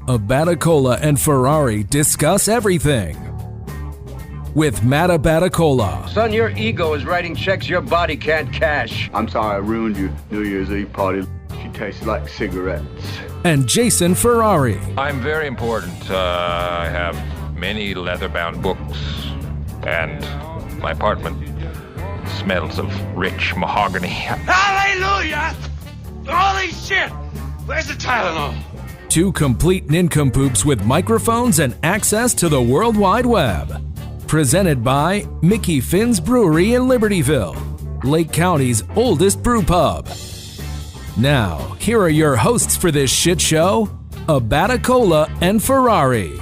Abaticola and Ferrari discuss everything. With Matt Abaticola. Son, your ego is writing checks your body can't cash. I'm sorry I ruined your New Year's Eve party. She tasted like cigarettes. And Jason Ferrari. I'm very important. I have many leather-bound books, and my apartment smells of rich mahogany. Hallelujah! Holy shit! Where's the Tylenol? Two complete nincompoops with microphones and access to the World Wide Web. Presented by Mickey Finn's Brewery in Libertyville, Lake County's oldest brew pub. Now, here are your hosts for this shit show, Abaticola and Ferrari.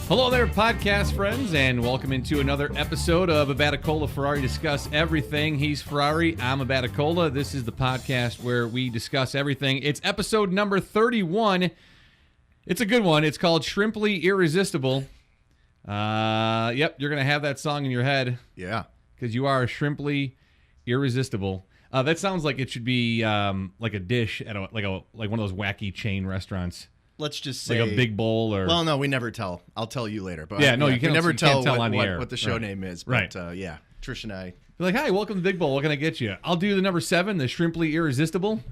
Hello there, podcast friends, and welcome into another episode of Abaticola Ferrari Discuss Everything. He's Ferrari, I'm Abaticola. This is the podcast where we discuss everything. It's episode number 31. It's a good one. It's called Shrimply Irresistible. Yep, you're going to have that song in your head. Yeah. Because you are Shrimply Irresistible. That sounds like it should be like a dish at like one of those wacky chain restaurants. Let's just say like a big bowl or... Well, no, we never tell. I'll tell you later. But yeah, no, you can't never tell on the air. What the show name is. But, right. Yeah, Trish and I... You're like, hi, welcome to Big Bowl. What can I get you? I'll do the number 7, the Shrimply Irresistible.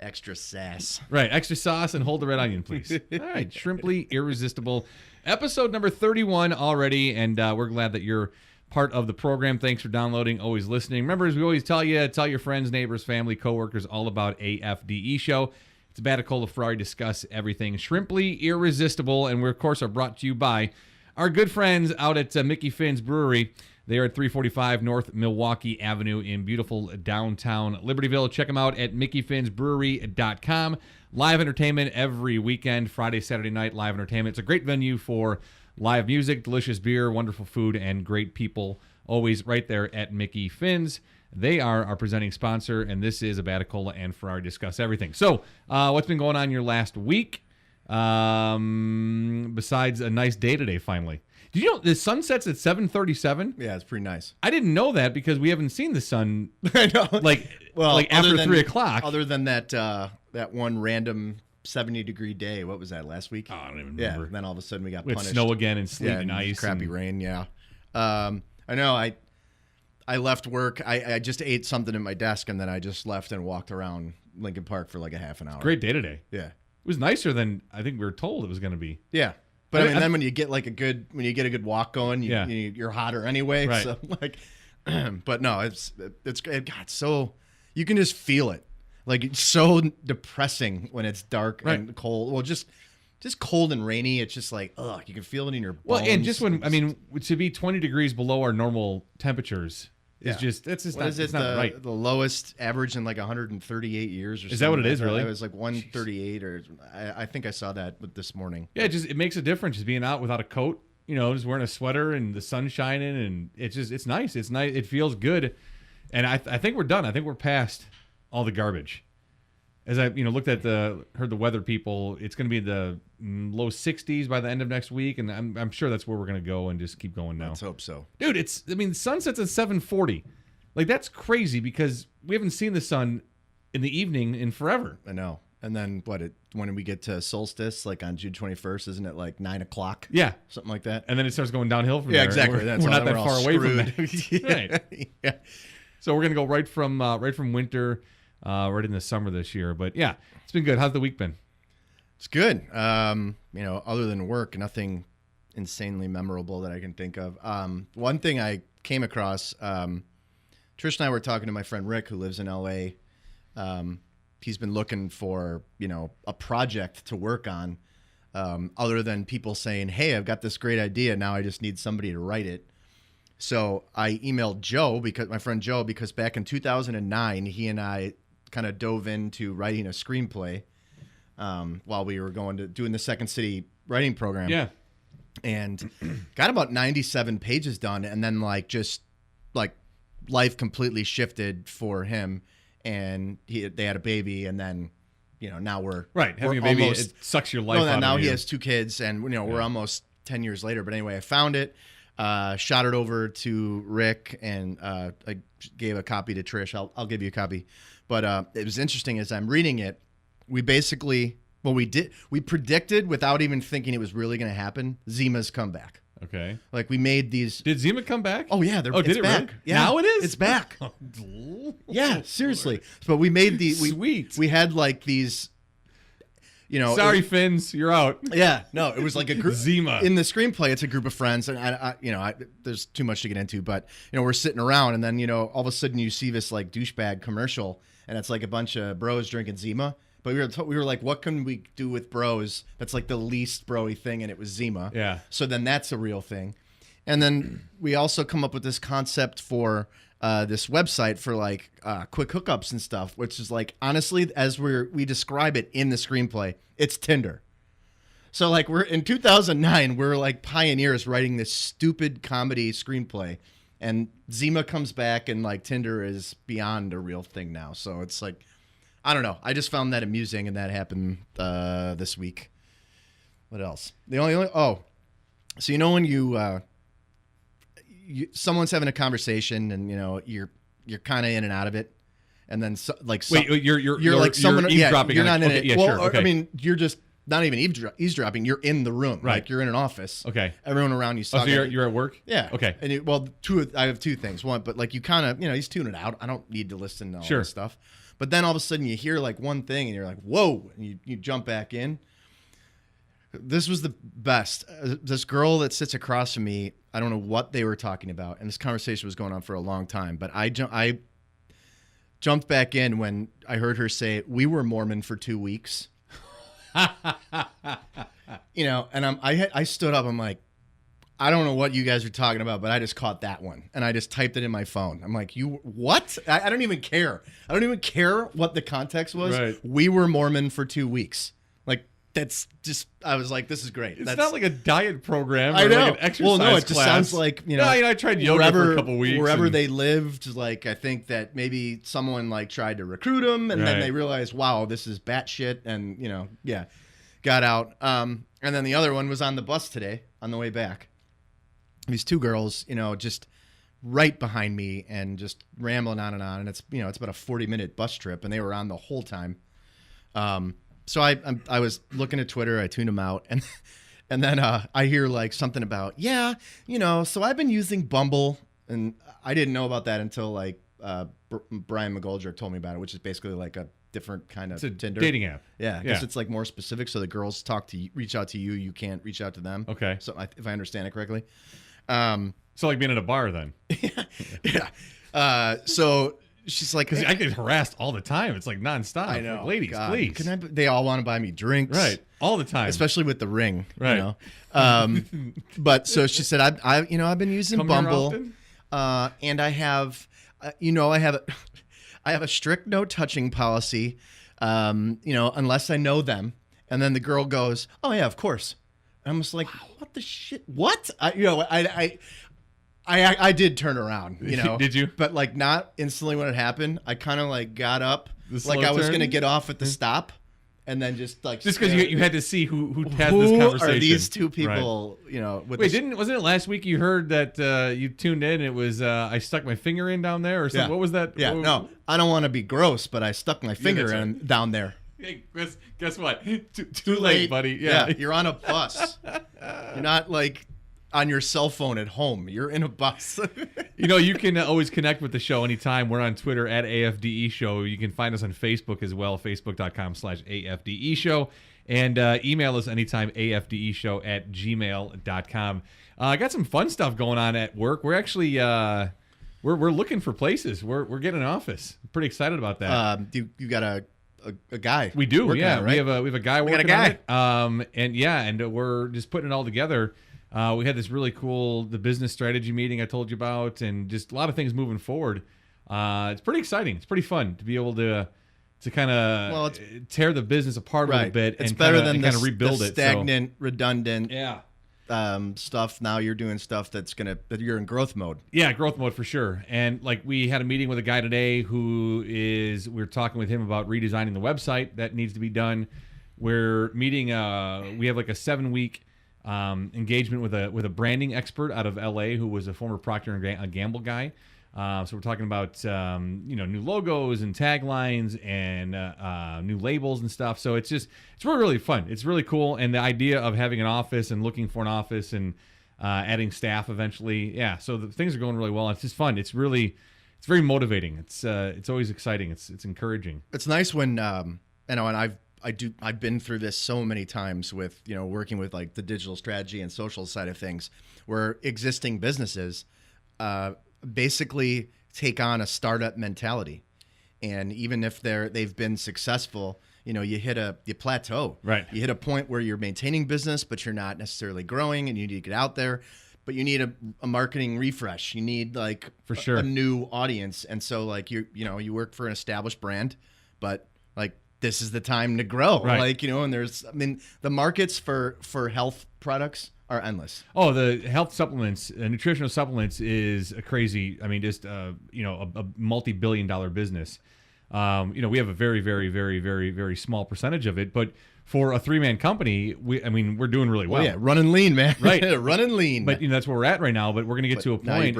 Extra sass. Right, extra sauce and hold the red onion, please. All right, Shrimply Irresistible. Episode number 31 already, and we're glad that you're part of the program. Thanks for downloading, always listening. Remember, as we always tell you, tell your friends, neighbors, family, coworkers all about AFDE Show. It's Abaticola Ferrari Discuss Everything. Shrimply Irresistible, and we, of course, are brought to you by our good friends out at Mickey Finn's Brewery. They are at 345 North Milwaukee Avenue in beautiful downtown Libertyville. Check them out at mickeyfinnsbrewery.com. Live entertainment every weekend, Friday, Saturday night, live entertainment. It's a great venue for live music, delicious beer, wonderful food, and great people. Always right there at Mickey Finn's. They are our presenting sponsor, and this is Abaticola and Ferrari Discuss Everything. So, what's been going on your last week? Besides a nice day today, finally. Did you know the sun sets at 7:37? Yeah, it's pretty nice. I didn't know that because we haven't seen the sun I know. like after 3 o'clock. Other than that one random 70-degree day. What was that, last week? Oh, I don't even remember. Yeah, then all of a sudden we got We had punished. snow again and sleet and ice. Crappy rain, yeah. I know, I left work. I just ate something at my desk, and then I just left and walked around Lincoln Park for like a half an hour. Great day today. Yeah. It was nicer than I think we were told it was going to be. Yeah. But I mean, then when you get a good walk going, you're hotter anyway. Right. So but no, it got so, you can just feel it. Like, it's so depressing when it's dark and cold. Well, just cold and rainy. It's just like, ugh, you can feel it in your bones. Well, and just when, I mean, to be 20 degrees below our normal temperatures is just not right. The lowest average in like 138 years or something. Is that what it is, really? It was like 138 or I think I saw that this morning. Yeah, it makes a difference just being out without a coat, just wearing a sweater and the sun shining, and it's nice. It's nice. It feels good. And I think we're done. I think we're past all the garbage. As I heard the weather people, it's going to be the low 60s by the end of next week, and I'm sure that's where we're going to go and just keep going now. Let's hope so. Dude, the sun sets at 7:40. Like, that's crazy because we haven't seen the sun in the evening in forever. I know. And then when we get to solstice, like on June 21st, isn't it like 9 o'clock? Yeah. Something like that. And then it starts going downhill from there. Yeah, exactly. We're not that far away from that. Right. Yeah. So we're going to go right from winter right in the summer this year. But yeah, it's been good. How's the week been? It's good. Other than work, nothing insanely memorable that I can think of. One thing I came across, Trish and I were talking to my friend Rick, who lives in LA. He's been looking for, a project to work on, other than people saying, hey, I've got this great idea. Now I just need somebody to write it. So I emailed my friend Joe, because back in 2009, he and I kind of dove into writing a screenplay while we were doing the Second City writing program. Yeah. And got about 97 pages done. And then life completely shifted for him. And they had a baby. And then, now we're... Right. Having a baby, it sucks your life out of now you. he has 2 kids. And, we're almost 10 years later. But anyway, I found it. Shot it over to Rick, and I gave a copy to Trish. I'll give you a copy. But it was interesting as I'm reading it. We basically Well, we predicted without even thinking it was really going to happen, Zima's comeback. Okay. Like we made these. Did Zima come back? Oh yeah, did it's it back. really? Yeah, Now it is? It's back. Yeah, seriously. But we made the Sweet. We had like these. Sorry, Finns, you're out. Yeah, no, it was like a group. Zima. In the screenplay, it's a group of friends, and there's too much to get into, but we're sitting around, and then all of a sudden you see this like douchebag commercial, and it's like a bunch of bros drinking Zima. But we were like, what can we do with bros? That's like the least bro-y thing, and it was Zima. Yeah. So then that's a real thing, and then we also come up with this concept for this website for like quick hookups and stuff, which is like, honestly, as we describe it in the screenplay, it's Tinder. So like we're in 2009, we're like pioneers writing this stupid comedy screenplay, and Zima comes back, and like Tinder is beyond a real thing now. So it's like, I don't know. I just found that amusing, and that happened this week. What else? So when someone's having a conversation, and you're kind of in and out of it, and then you're like someone eavesdropping. You're not in it. Yeah, well, sure, okay. I mean, you're just not even eavesdropping. You're in the room, right? Like you're in an office. Okay. Everyone around you's talking. So you're at work. Yeah. Okay. And I have two things. One, but like you kind of he's tuning it out. I don't need to listen to all this stuff. But then all of a sudden you hear like one thing, and you're like, whoa, and you jump back in. This was the best. This girl that sits across from me, I don't know what they were talking about, and this conversation was going on for a long time. But I jumped back in when I heard her say, "We were Mormon for 2 weeks." And I stood up. I'm like, I don't know what you guys are talking about, but I just caught that one, and I just typed it in my phone. I'm like, you what? I don't even care. I don't even care what the context was. Right. We were Mormon for 2 weeks. Like that's just. I was like, this is great. It's not like a diet program. Or I know. Like an exercise well, no, it just class. sounds like I tried yoga for a couple weeks. Wherever they lived, like I think that maybe someone like tried to recruit them, and then they realized, wow, this is batshit, and got out. And then the other one was on the bus today on the way back. These two girls, just right behind me and just rambling on, and it's it's about a 40-minute bus trip, and they were on the whole time. So I was looking at Twitter, I tuned them out, and then I hear like something about so I've been using Bumble, and I didn't know about that until like Brian McGoldrick told me about it, which is basically like a different kind of Tinder dating app. Yeah, because it's like more specific, so the girls reach out to you, you can't reach out to them. Okay, so if I understand it correctly. So like being at a bar then. Yeah. So she's like, because I get harassed all the time. It's like nonstop. I know. Like, ladies, God, please. They all want to buy me drinks. Right. All the time. Especially with the ring. Right. But so she said, I've been using Bumble. And I have, I have a strict no touching policy, unless I know them. And then the girl goes, oh yeah, of course. And I'm just like, wow. What the shit? What? I did turn around, Did you? But like not instantly when it happened. I kind of like got up, like I was turn? going to get off at the stop, and then just because you had to see who had this conversation. Are these two people? Right. Wasn't it last week you heard that you tuned in? It was I stuck my finger in down there or something. Yeah. What was that? Yeah, no, I don't want to be gross, but I stuck my finger in down there. Hey, guess what? Too late, buddy. Yeah, you're on a bus. You're not like on your cell phone at home. You're in a bus. You can always connect with the show anytime. We're on Twitter at AFDE Show. You can find us on Facebook as well, facebook.com/AFDE Show. And email us anytime, afdeshow@gmail.com. I got some fun stuff going on at work. We're actually we're looking for places. We're getting an office. I'm pretty excited about that. You got a guy. We do, yeah. Right? We have a guy working on it. And we're just putting it all together. We had this really cool the business strategy meeting I told you about, and just a lot of things moving forward. It's pretty exciting. It's pretty fun to be able to kind of tear the business apart a little bit. It's and better kinda, than kind of rebuild it. Stagnant, redundant. Yeah. Stuff. Now you're doing stuff that you're in growth mode. Yeah, growth mode for sure. And like we had a meeting with a guy today we're talking with him about redesigning the website that needs to be done. We're meeting we have like a 7-week engagement with a branding expert out of LA who was a former Procter & Gamble guy. So we're talking about new logos and taglines and new labels and stuff. So it's really, really fun. It's really cool. And the idea of having an office and looking for an office and adding staff eventually. Yeah. So the things are going really well. It's just fun. It's very motivating. It's always exciting. It's encouraging. It's nice when and I've been through this so many times with working with like the digital strategy and social side of things, where existing businesses basically take on a startup mentality, and even if they've been successful, you plateau. Right. You hit a point where you're maintaining business, but you're not necessarily growing, and you need to get out there. But you need a marketing refresh. You need for sure a new audience, and so like you work for an established brand, but like this is the time to grow. Right. And the markets for health products are endless. Oh, the health supplements, nutritional supplements is a crazy. Just a multi-billion-dollar business. We have a very, very, very, very, very small percentage of it, but for a 3-man company, we're doing really well. Oh, yeah, running lean, man. Right, running lean. But that's where we're at right now. But we're going to get to a point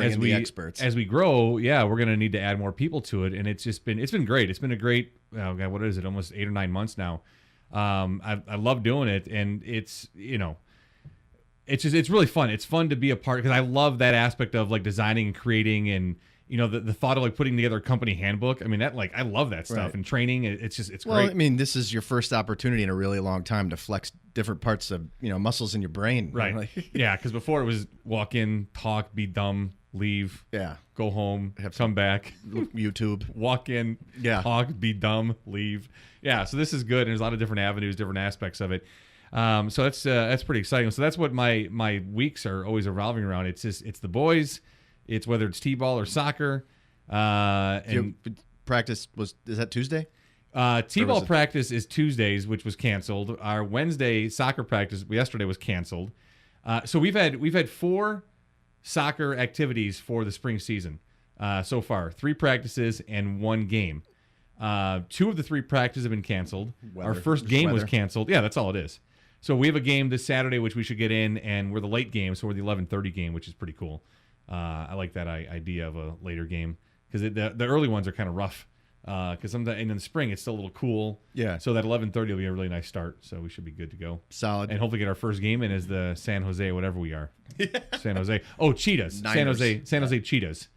as we grow. Yeah, we're going to need to add more people to it, and it's been great. It's been a great. Oh God, what is it? Almost 8 or 9 months now. I love doing it, and it's really fun. It's fun to be a part because I love that aspect of like designing and creating and. The thought of like putting together a company handbook. I love that stuff. Right. And training. It's great. This is your first opportunity in a really long time to flex different parts of, muscles in your brain. Right. Yeah. Because before it was walk in, talk, be dumb, leave. Yeah. Go home, come back. YouTube. Walk in, talk, be dumb, leave. Yeah. So this is good. And there's a lot of different avenues, different aspects of it. So that's pretty exciting. So that's what my weeks are always revolving around. It's the boys. It's whether it's t-ball or soccer. And practice is that Tuesday? T-ball practice is Tuesdays, which was canceled. Our Wednesday soccer practice yesterday was canceled. So we've had 4 soccer activities for the spring season so far. 3 practices and 1 game. 2 of the 3 practices have been canceled. Our first game was canceled. Yeah, that's all it is. So we have a game this Saturday, which we should get in, and we're the late game, so we're the 11:30 game, which is pretty cool. I like that idea of a later game because the early ones are kind of rough because sometimes in the spring it's still a little cool. Yeah. So that 11:30 will be a really nice start. So we should be good to go. Solid. And hopefully get our first game in as the San Jose, whatever we are. San Jose. Oh, Cheetahs. Niners. San Jose Cheetahs.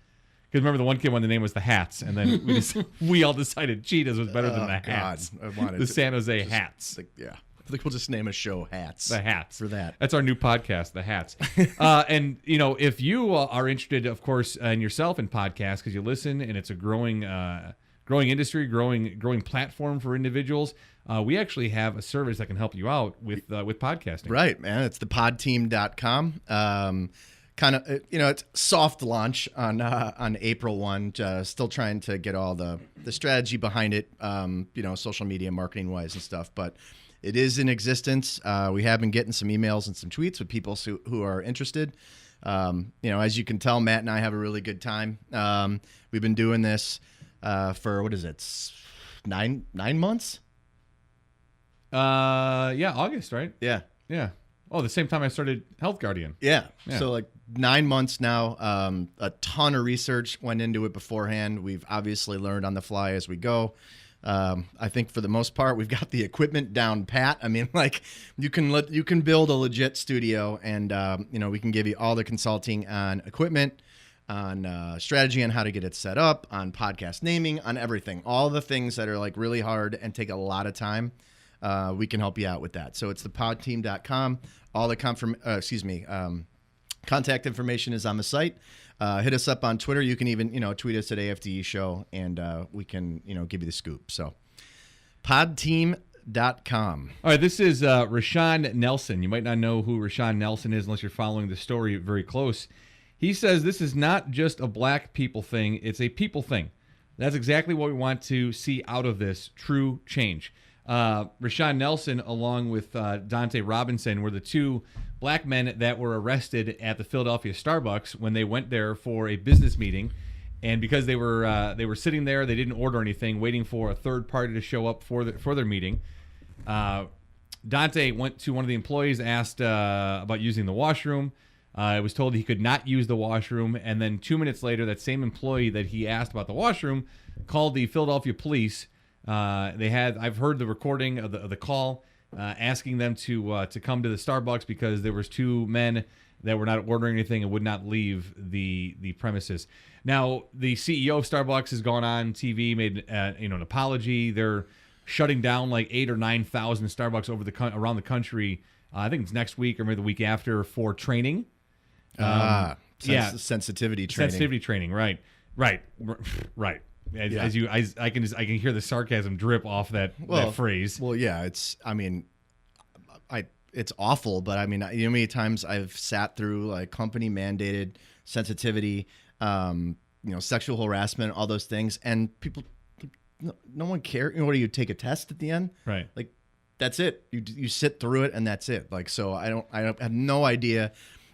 Because remember the one kid when the name was the Hats, and then we all decided Cheetahs was better than the Hats. God, I wanted the San Jose Hats. I think we'll just name a show Hats. The Hats. For that. That's our new podcast, The Hats. And, if you are interested, of course, in yourself in podcasts, because you listen and it's a growing industry, growing platform for individuals, we actually have a service that can help you out with podcasting. Right, man. It's thepodteam.com. It's soft launch on April 1. Still trying to get all the strategy behind it, social media marketing wise and stuff. But it is in existence. We have been getting some emails and some tweets with people who are interested. As you can tell, Matt and I have a really good time. We've been doing this for what is it, 9 months? August, right? Yeah. Oh, the same time I started Health Guardian. Yeah. So like 9 months now. A ton of research went into it beforehand. We've obviously learned on the fly as we go. I think for the most part, we've got the equipment down pat. You can build a legit studio, and we can give you all the consulting on equipment, on strategy, on how to get it set up, on podcast naming, on everything. All the things that are like really hard and take a lot of time. We can help you out with that. So it's thepodteam.com. All the contact information is on the site. Hit us up on Twitter. You can even, tweet us at AFDE Show, and we can, give you the scoop. So, podteam.com. All right, this is Rashawn Nelson. You might not know who Rashawn Nelson is unless you're following the story very close. He says this is not just a black people thing. It's a people thing. That's exactly what we want to see out of this true change. Rashawn Nelson, along with Dante Robinson, were the 2 black men that were arrested at the Philadelphia Starbucks when they went there for a business meeting. And because they were sitting there, they didn't order anything, waiting for a third party to show up for their meeting. Dante went to one of the employees, asked about using the washroom. was told he could not use the washroom, and then 2 minutes later, that same employee that he asked about the washroom called the Philadelphia police. I've heard the recording of the call, asking them to come to the Starbucks because there was 2 men that were not ordering anything and would not leave the premises. Now, the CEO of Starbucks has gone on TV, made an apology. They're shutting down like 8,000 or 9,000 Starbucks around the country. I think it's next week or maybe the week after for training. Sensitivity training. Sensitivity training, right. I can hear the sarcasm drip off that phrase. Well, yeah, it's awful, but I mean, you know how many times I've sat through like company mandated sensitivity, sexual harassment, all those things, and people, no one cares. What do you take a test at the end? Right. Like, that's it. You sit through it and that's it. Like, so I have no idea,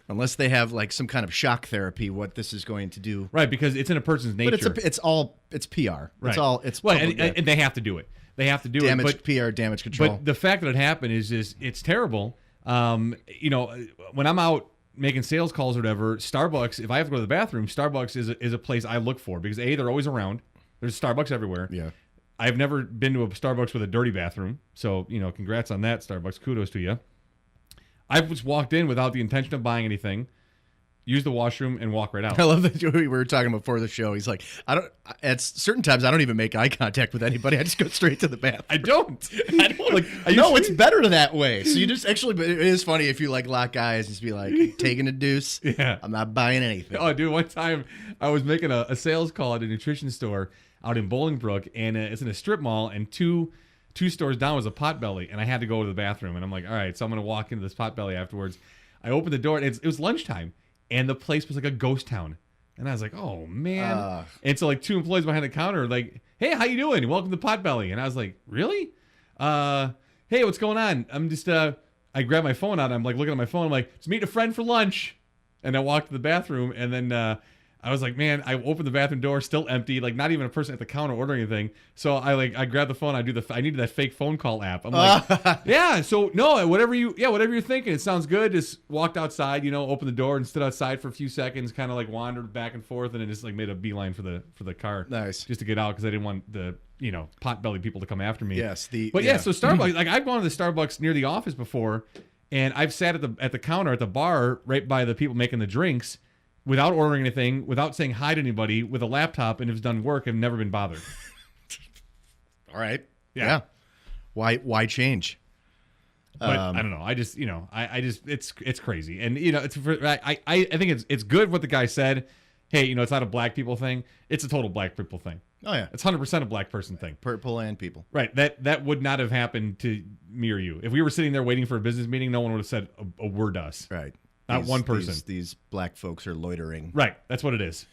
unless they have like some kind of shock therapy, what this is going to do. Right, because it's in a person's nature. But it's PR. Right. It's and they have to do it. They have to do it. PR, damage control. But the fact that it happened is it's terrible. When I'm out making sales calls or whatever, Starbucks, if I have to go to the bathroom, Starbucks is a place I look for because they're always around. There's Starbucks everywhere. Yeah. I've never been to a Starbucks with a dirty bathroom. So, congrats on that, Starbucks. Kudos to you. I've just walked in without the intention of buying anything, use the washroom, and walk right out. I love that we were talking before the show. He's like, at certain times, I don't even make eye contact with anybody. I just go straight to the bathroom. I don't. It's better that way. So you just but it is funny if you like lock eyes and just be like, taking a deuce. Yeah. I'm not buying anything. Oh, dude, one time I was making a sales call at a nutrition store out in Bolingbrook, and it's in a strip mall, and two stores down was a Potbelly, and I had to go to the bathroom, and I'm like, all right, so I'm going to walk into this Potbelly afterwards. I opened the door, and it was lunchtime, and the place was like a ghost town, and I was like, oh, man. And so like 2 employees behind the counter were like, hey, how you doing? Welcome to Potbelly. And I was like, really? Hey, what's going on? I'm just, I grabbed my phone out, I'm like looking at my phone, I'm like, just meeting a friend for lunch. And I walked to the bathroom, and then I was like, man, I opened the bathroom door, still empty, like not even a person at the counter ordering anything. So I grabbed the phone, I needed that fake phone call app. I'm like, yeah, so no, whatever you're thinking, it sounds good. Just walked outside, opened the door and stood outside for a few seconds, kind of like wandered back and forth, and then just like made a beeline for the car. Nice. Just to get out because I didn't want the Potbelly people to come after me. Yes. So Starbucks, like I've gone to the Starbucks near the office before, and I've sat at the counter at the bar right by the people making the drinks, without ordering anything, without saying hi to anybody, with a laptop, and have done work and never been bothered. All right. Yeah. Why change? But I don't know. I just it's crazy, and I think it's good what the guy said. Hey, it's not a black people thing. It's a total black people thing. Oh yeah, it's 100% a black person thing. Purple and people. Right. That would not have happened to me or you if we were sitting there waiting for a business meeting. No one would have said a word to us. Right. Not one person. These black folks are loitering. Right. That's what it is.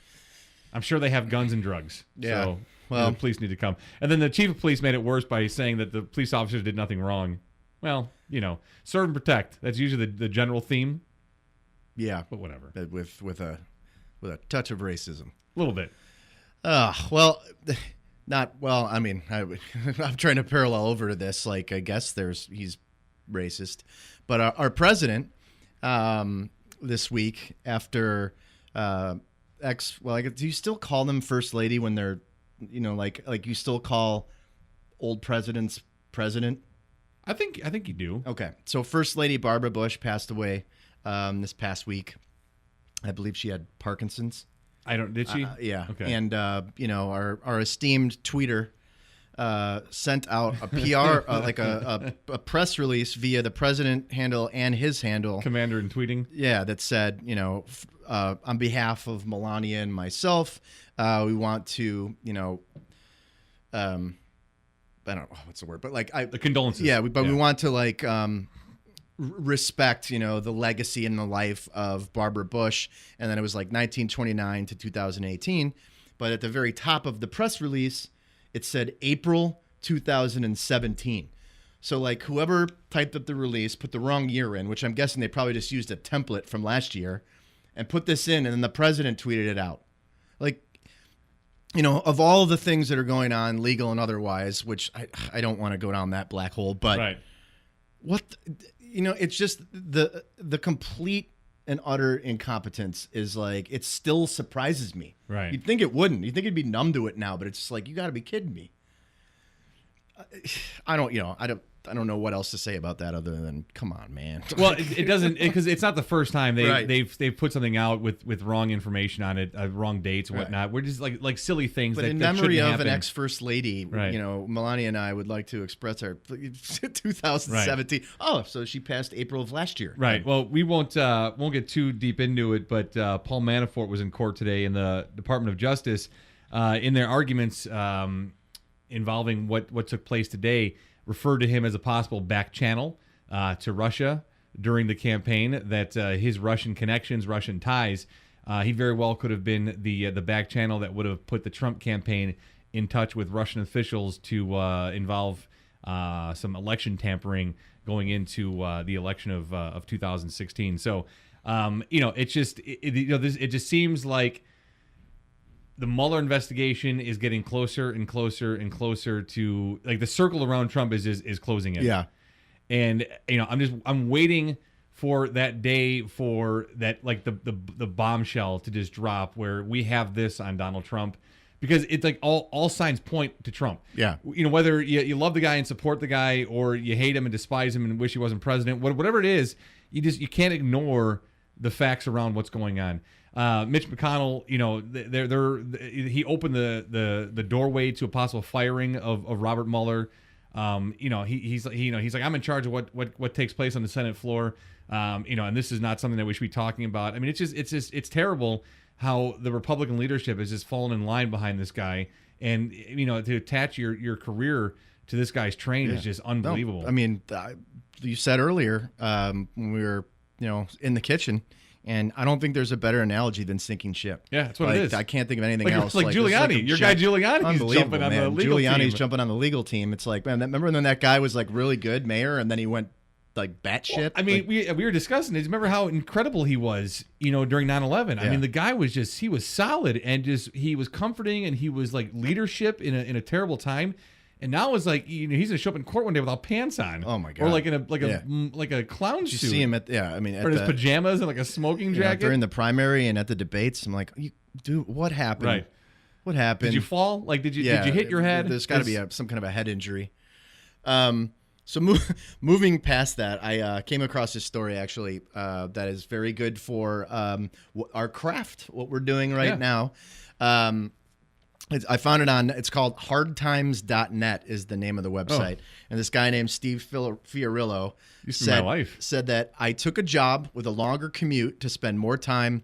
I'm sure they have guns and drugs. Yeah. So well, the police need to come. And then the chief of police made it worse by saying that the police officers did nothing wrong. Well, serve and protect. That's usually the general theme. Yeah. But whatever. With a touch of racism. A little bit. Well, not well. I mean, I'm trying to parallel over to this. Like, I guess he's racist, but our president. This week after do you still call them first lady when they're like you still call old presidents president? I think you do. Okay, so First Lady Barbara Bush passed away this past week. I believe she had Parkinson's. Did she? Yeah. Okay. And our esteemed tweeter sent out a PR, like a press release via the president handle and his handle. Commander in tweeting. Yeah, that said, on behalf of Melania and myself, we want to, I don't know what's the word, but the condolences. Yeah, we want to respect, the legacy and the life of Barbara Bush. And then it was like 1929 to 2018. But at the very top of the press release, it said April 2017. So like whoever typed up the release put the wrong year in, which I'm guessing they probably just used a template from last year and put this in, and then the president tweeted it out. Like, of all the things that are going on, legal and otherwise, which I don't want to go down that black hole, but right. It's just the complete and utter incompetence is like, it still surprises me. Right. You'd think it wouldn't. You'd think it'd be numb to it now, but it's just like, you got to be kidding me. I don't know what else to say about that other than, come on, man. Well, it doesn't, because it's not the first time Right. they've put something out with wrong information on it, wrong dates and whatnot. We're just like silly things. But that in that memory shouldn't of happen. an ex-first lady, Right. Melania and I would like to express our 2017. Right. Oh, so she passed April of last year. Right. Well, we won't get too deep into it, but Paul Manafort was in court today in the Department of Justice in their arguments involving what took place today. Referred to him as a possible back channel to Russia during the campaign, that his Russian connections, Russian ties, he very well could have been the back channel that would have put the Trump campaign in touch with Russian officials to involve some election tampering going into the election of 2016. So, it just seems like the Mueller investigation is getting closer and closer and closer to, like, the circle around Trump is closing in. Yeah. And I'm waiting for that day, for that, like, the bombshell to just drop where we have this on Donald Trump, because it's like all signs point to Trump. Yeah. Whether you love the guy and support the guy, or you hate him and despise him and wish he wasn't president, whatever it is, you can't ignore the facts around what's going on. Mitch McConnell, he opened the doorway to a possible firing of Robert Mueller. He's like, I'm in charge of what takes place on the Senate floor. And this is not something that we should be talking about. I mean, it's terrible how the Republican leadership has just fallen in line behind this guy, and to attach your career to this guy's train is just unbelievable. No, I mean, you said earlier when we were in the kitchen. And I don't think there's a better analogy than sinking ship. Yeah, that's what it is. I can't think of anything else. Like Giuliani. Your guy Giuliani's jumping on the legal team. Giuliani's jumping on the legal team. It's like, man, remember when that guy was like really good mayor and then he went like batshit? Well, I mean, we were discussing this. Remember how incredible he was, during 9/11. I mean, the guy was he was solid, and he was comforting, and he was like leadership in a terrible time. And now it's like, he's gonna show up in court one day without pants on. Oh my god! Or like in a clown suit. You see him at or in his pajamas and like a smoking jacket during the primary and at the debates. I'm like, dude, what happened? Right. What happened? Did you fall? Like, did you hit your head? There's got to be some kind of a head injury. So moving past that, I came across this story actually that is very good for our craft, what we're doing right now. I found it it's called hardtimes.net is the name of the website. And this guy named Steve Fiorillo said that I took a job with a longer commute to spend more time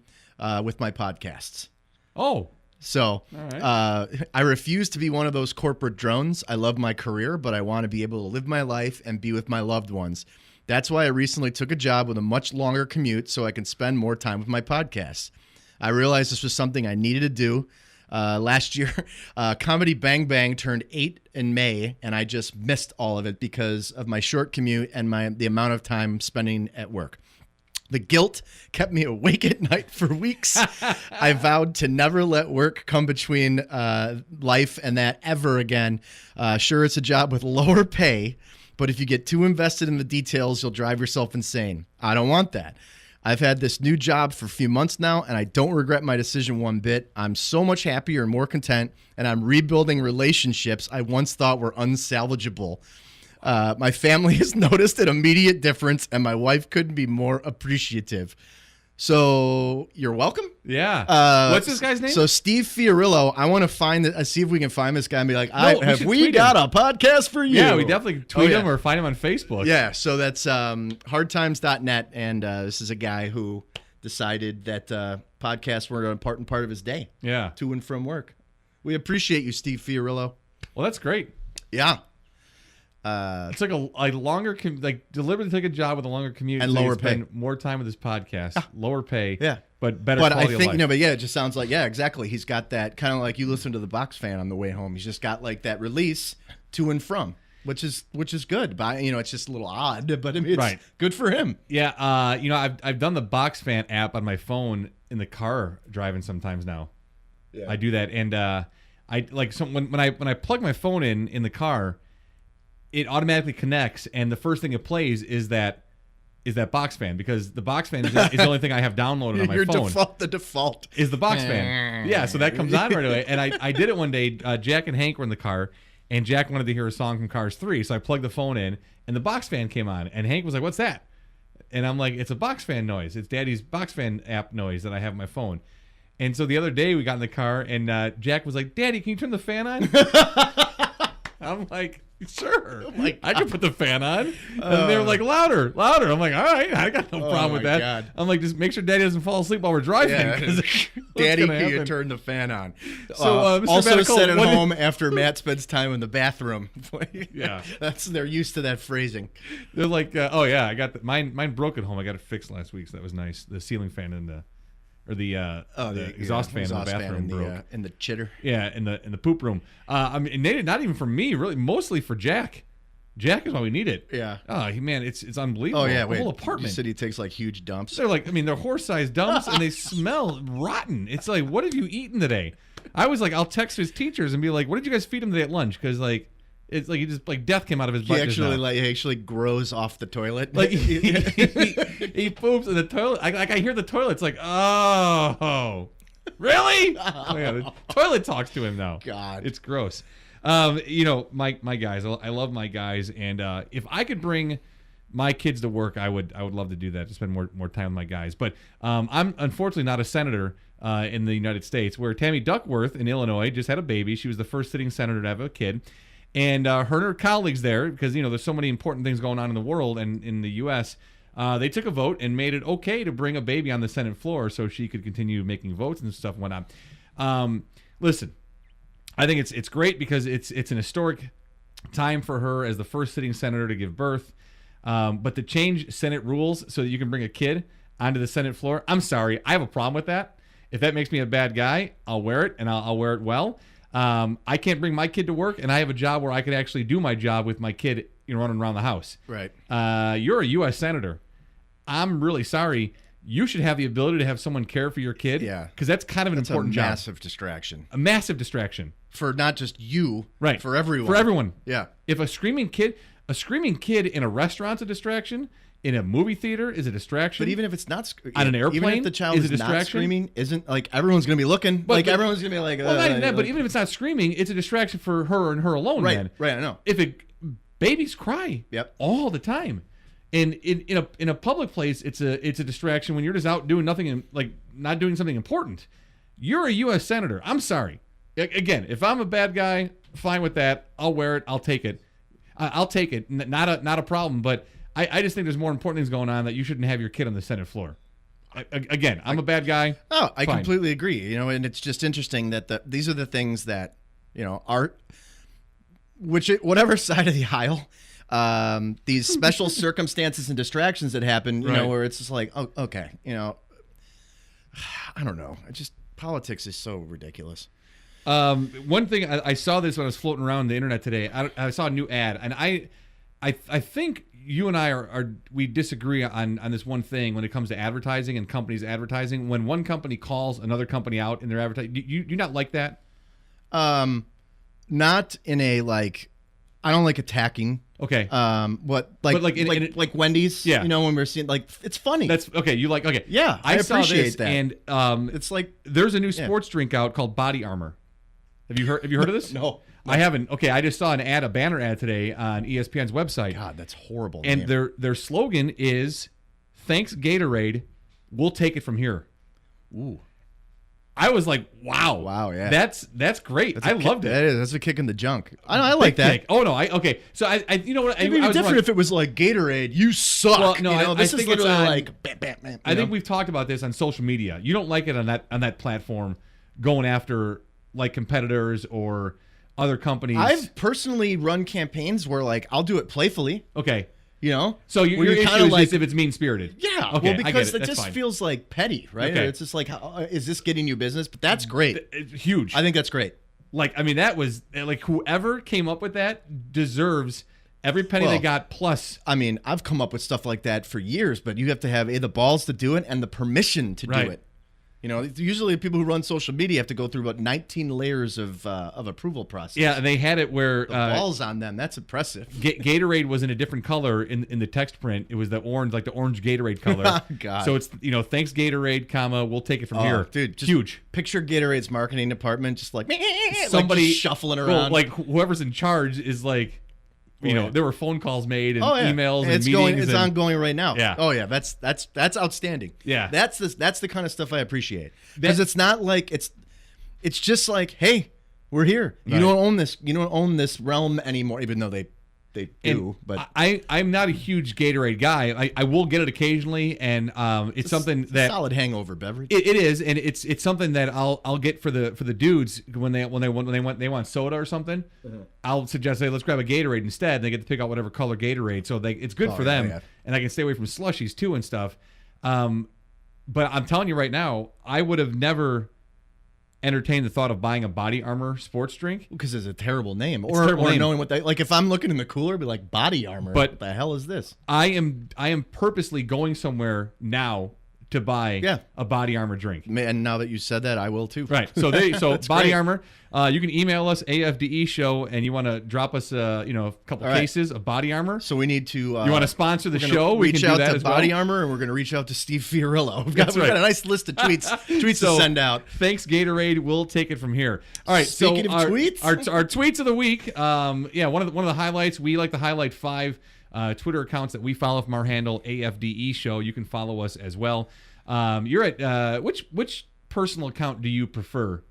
with my podcasts. Oh. So I refuse to be one of those corporate drones. I love my career, but I want to be able to live my life and be with my loved ones. That's why I recently took a job with a much longer commute so I can spend more time with my podcasts. I realized this was something I needed to do. Last year, Comedy Bang Bang turned 8 in May, and I just missed all of it because of my short commute and the amount of time spending at work. The guilt kept me awake at night for weeks. I vowed to never let work come between life and that ever again. Sure, it's a job with lower pay, but if you get too invested in the details, you'll drive yourself insane. I don't want that. I've had this new job for a few months now, and I don't regret my decision one bit. I'm so much happier and more content, and I'm rebuilding relationships I once thought were unsalvageable. My family has noticed an immediate difference, and my wife couldn't be more appreciative. So you're welcome. Yeah. What's this guy's name? So Steve Fiorillo. I want to see if we can find this guy and be like, have we got a podcast for you? Yeah, we definitely tweet him or find him on Facebook. Yeah. So that's hardtimes.net. And this is a guy who decided that podcasts were an important part of his day. Yeah. To and from work. We appreciate you, Steve Fiorillo. Well, that's great. Yeah. It's like a longer, deliberately take a job with a longer commute and so lower spend pay, more time with his podcast, lower pay, but better. But quality I think of life. but it just sounds like exactly. He's got that kind of like you listen to the Box Fan on the way home. He's just got like that release to and from, which is good. But it's just a little odd, but I mean, it's good for him. Yeah, I've done the Box Fan app on my phone in the car driving sometimes now. Yeah. I do that, and when I plug my phone in the car, it automatically connects, and the first thing it plays is that is that box fan, because the box fan is the only thing I have downloaded on my phone. The default is the box fan. Yeah, so that comes on right away. And I did it one day. Jack and Hank were in the car, and Jack wanted to hear a song from Cars 3, so I plugged the phone in, and the box fan came on, and Hank was like, "What's that?" And I'm like, "It's a box fan noise. It's Daddy's box fan app noise that I have on my phone." And so the other day we got in the car, and Jack was like, "Daddy, can you turn the fan on?" I'm like, "Sure, I can put the fan on." And they were like, louder. I'm like, "All right, I got no problem with that." God. I'm like, just make sure Daddy doesn't fall asleep while we're driving. Yeah. Daddy, can you turn the fan on? So, also Medical, set it home after Matt spends time in the bathroom. Yeah, they're used to that phrasing. They're like, "Oh yeah, I got mine broke at home. I got it fixed last week, so that was nice." The ceiling fan and the exhaust fan in the bathroom broke. In the chitter. Yeah, in the poop room. I mean, not even for me, really, mostly for Jack. Jack is why we need it. Yeah. Oh, man, it's unbelievable. Oh yeah, the whole apartment. You said he takes like huge dumps. They're like, I mean, they're horse-sized dumps, and they smell rotten. It's like, what have you eaten today? I was like, I'll text his teachers and be like, what did you guys feed him today at lunch? Because like, it's like he just like death came out of his butt. He actually grows off the toilet. Like he poops in the toilet. I hear the toilet. It's like, oh, really? Oh, yeah, the toilet talks to him now. God, it's gross. My guys. I love my guys, and if I could bring my kids to work, I would love to do that, to spend more time with my guys. But I'm unfortunately not a senator in the United States, where Tammy Duckworth in Illinois just had a baby. She was the first sitting senator to have a kid. And her and her colleagues there, because there's so many important things going on in the world and in the U.S., they took a vote and made it okay to bring a baby on the Senate floor so she could continue making votes and stuff and whatnot. Listen, I think it's great because it's an historic time for her as the first sitting senator to give birth. But to change Senate rules so that you can bring a kid onto the Senate floor, I'm sorry, I have a problem with that. If that makes me a bad guy, I'll wear it, and I'll wear it well. I can't bring my kid to work, and I have a job where I could actually do my job with my kid, running around the house. Right. You're a U.S. senator. I'm really sorry. You should have the ability to have someone care for your kid. Yeah. Because that's kind of an important job. Massive distraction. A massive distraction. For not just you. Right. For everyone. For everyone. Yeah. If a screaming kid in a restaurant's a distraction, in a movie theater is a distraction. But even if it's not on an airplane, even if the child is not screaming, isn't like everyone's gonna be looking. Everyone's gonna be like, well, not even that. But even if it's not screaming, it's a distraction for her and her alone. Right, man. right. I know. If babies cry, all the time, and in a public place, it's a distraction when you're just out doing nothing and like not doing something important. You're a U.S. senator. I'm sorry. Again, if I'm a bad guy, fine with that. I'll wear it. I'll take it. I'll take it. Not a problem. But I just think there's more important things going on that you shouldn't have your kid on the Senate floor. Again, I'm a bad guy. Oh, I completely agree. And it's just interesting that these are the things that are whatever side of the aisle. These special circumstances and distractions that happen. Where it's just like, oh, okay, I don't know. Politics is so ridiculous. One thing I saw this when I was floating around the internet today. I saw a new ad, and I think you and I we disagree on this one thing when it comes to advertising and companies advertising. When one company calls another company out in their advertising, do you not like that? Not in a like. I don't like attacking. Okay. Like Wendy's. Yeah. When we're seeing it's funny. That's okay. You like okay. Yeah. I appreciate that. And it's like there's a new sports drink out called Body Armor. Have you heard of this? No. I haven't. Okay, I just saw a banner ad today on ESPN's website. God, that's horrible. And their slogan is, "Thanks Gatorade, we'll take it from here." Ooh. I was like, wow. Wow, yeah. That's great. I loved it. That's a kick in the junk. I like that. Kick. Oh no, okay. So I you know what? It'd be different if it was like Gatorade, you suck. Well, no, this is literally like bam, bam, bam. I think we've talked about this on social media. You don't like it on that platform going after like competitors or other companies. I've personally run campaigns where like I'll do it playfully. Okay. So your issue is just if it's mean-spirited. Yeah. Okay, well, because it just fine. feels like petty, right? Okay. It's just like, is this getting you business? But that's great. It's huge. I think that's great. Like, I mean, that was like whoever came up with that deserves every penny they got plus. I mean, I've come up with stuff like that for years, but you have to have the balls to do it and the permission to do it. You know, usually people who run social media have to go through about 19 layers of approval process. Yeah, they had it where the balls on them. That's impressive. Gatorade was in a different color in the text print. It was the orange, like the orange Gatorade color. Oh, God. So it's thanks Gatorade, comma, we'll take it from here. Dude, just huge. Picture Gatorade's marketing department just like somebody just shuffling around. Well, like whoever's in charge is like. There were phone calls made and emails and meetings. It's ongoing right now. Yeah. Oh yeah, that's outstanding. Yeah. That's the kind of stuff I appreciate. Because it's not like it's just like, hey, we're here. You Right. don't own this. You don't own this realm anymore, even though they do. But I'm not a huge Gatorade guy. I will get it occasionally, and it's something a that solid hangover beverage. It is, and it's something that I'll get for the dudes when they want soda or something. I'll suggest, hey, let's grab a Gatorade instead. And they get to pick out whatever color Gatorade, so it's good for them, and I can stay away from slushies too and stuff. But I'm telling you right now, I would have never entertained the thought of buying a Body Armor sports drink because it's a terrible name, It's a terrible name. knowing what they like. If I'm looking in the cooler, I'd be like, Body Armor. But what the hell is this? I am purposely going somewhere now to buy a Body Armor drink. And now that you said that, I will too. Right. So Body great. Armor. You can email us AFDE show, and you want to drop us a couple cases of Body Armor. So we need to. You want to sponsor the show? We reach can do out that to as well. Body Armor, and we're going to reach out to Steve Fiorillo. We've got a nice list of tweets to send out. Thanks, Gatorade. We'll take it from here. All right. Speaking of tweets, our tweets of the week. One of the highlights. We like to highlight 5 Twitter accounts that we follow from our handle AFDE show. You can follow us as well. You're at which personal account do you prefer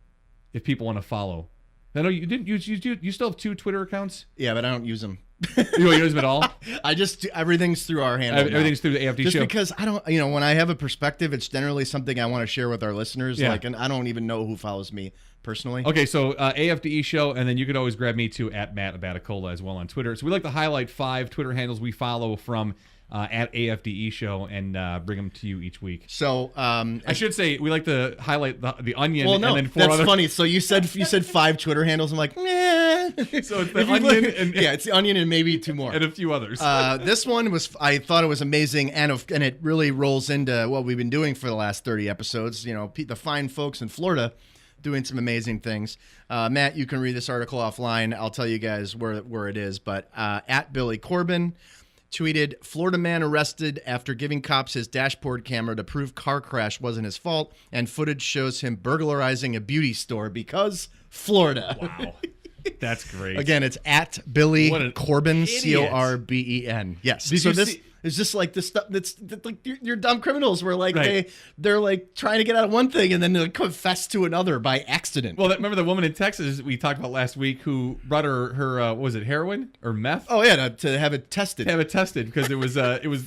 if people want to follow? I know you didn't you still have 2 Twitter accounts? Yeah, but I don't use them. You don't use them at all? I just everything's through our handle. Everything's through the AFD just show. Because I don't, when I have a perspective, it's generally something I want to share with our listeners. Yeah. And I don't even know who follows me personally. Okay, so AFDE show, and then you could always grab me too at Matt Abaticola as well on Twitter. So we like to highlight 5 Twitter handles we follow from at AFDE show and bring them to you each week. So I should say we like to highlight the Onion. Well, no, and then 4 that's other... funny. So you said 5 Twitter handles. I'm like, meh. So it's the Onion, it's the Onion and maybe 2 more and a few others. This one I thought it was amazing, and it really rolls into what we've been doing for the last 30 episodes. The fine folks in Florida doing some amazing things. Matt, you can read this article offline. I'll tell you guys where it is. But at Billy Corbin tweeted, Florida man arrested after giving cops his dashboard camera to prove car crash wasn't his fault, and footage shows him burglarizing a beauty store because Florida. Wow. That's great. Again, it's at Billy Corbin, idiot. Corben. Yes. Did so you this see- is just like the stuff that's like you're dumb criminals where like Right. they're like trying to get out of one thing and then they confess to another by accident. Well, remember the woman in Texas we talked about last week who brought her what was it, heroin or meth? Oh yeah, to have it tested. To have it tested because it was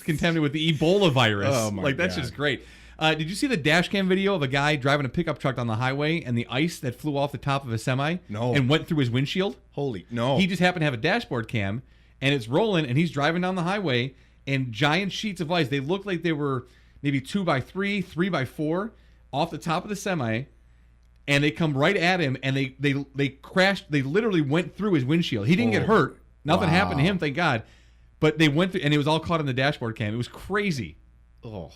contaminated with the Ebola virus. Oh, my that's God. just great. Did you see the dash cam video of a guy driving a pickup truck on the highway and the ice that flew off the top of a semi No. and went through his windshield? Holy no. He just happened to have a dashboard cam and it's rolling and he's driving down the highway and giant sheets of ice. They looked like they were maybe 2x3, 3x4 off the top of the semi, and they come right at him and they crashed. They literally went through his windshield. He didn't get hurt. Nothing happened to him, thank God. But they went through, and it was all caught on the dashboard cam. It was crazy. Oh.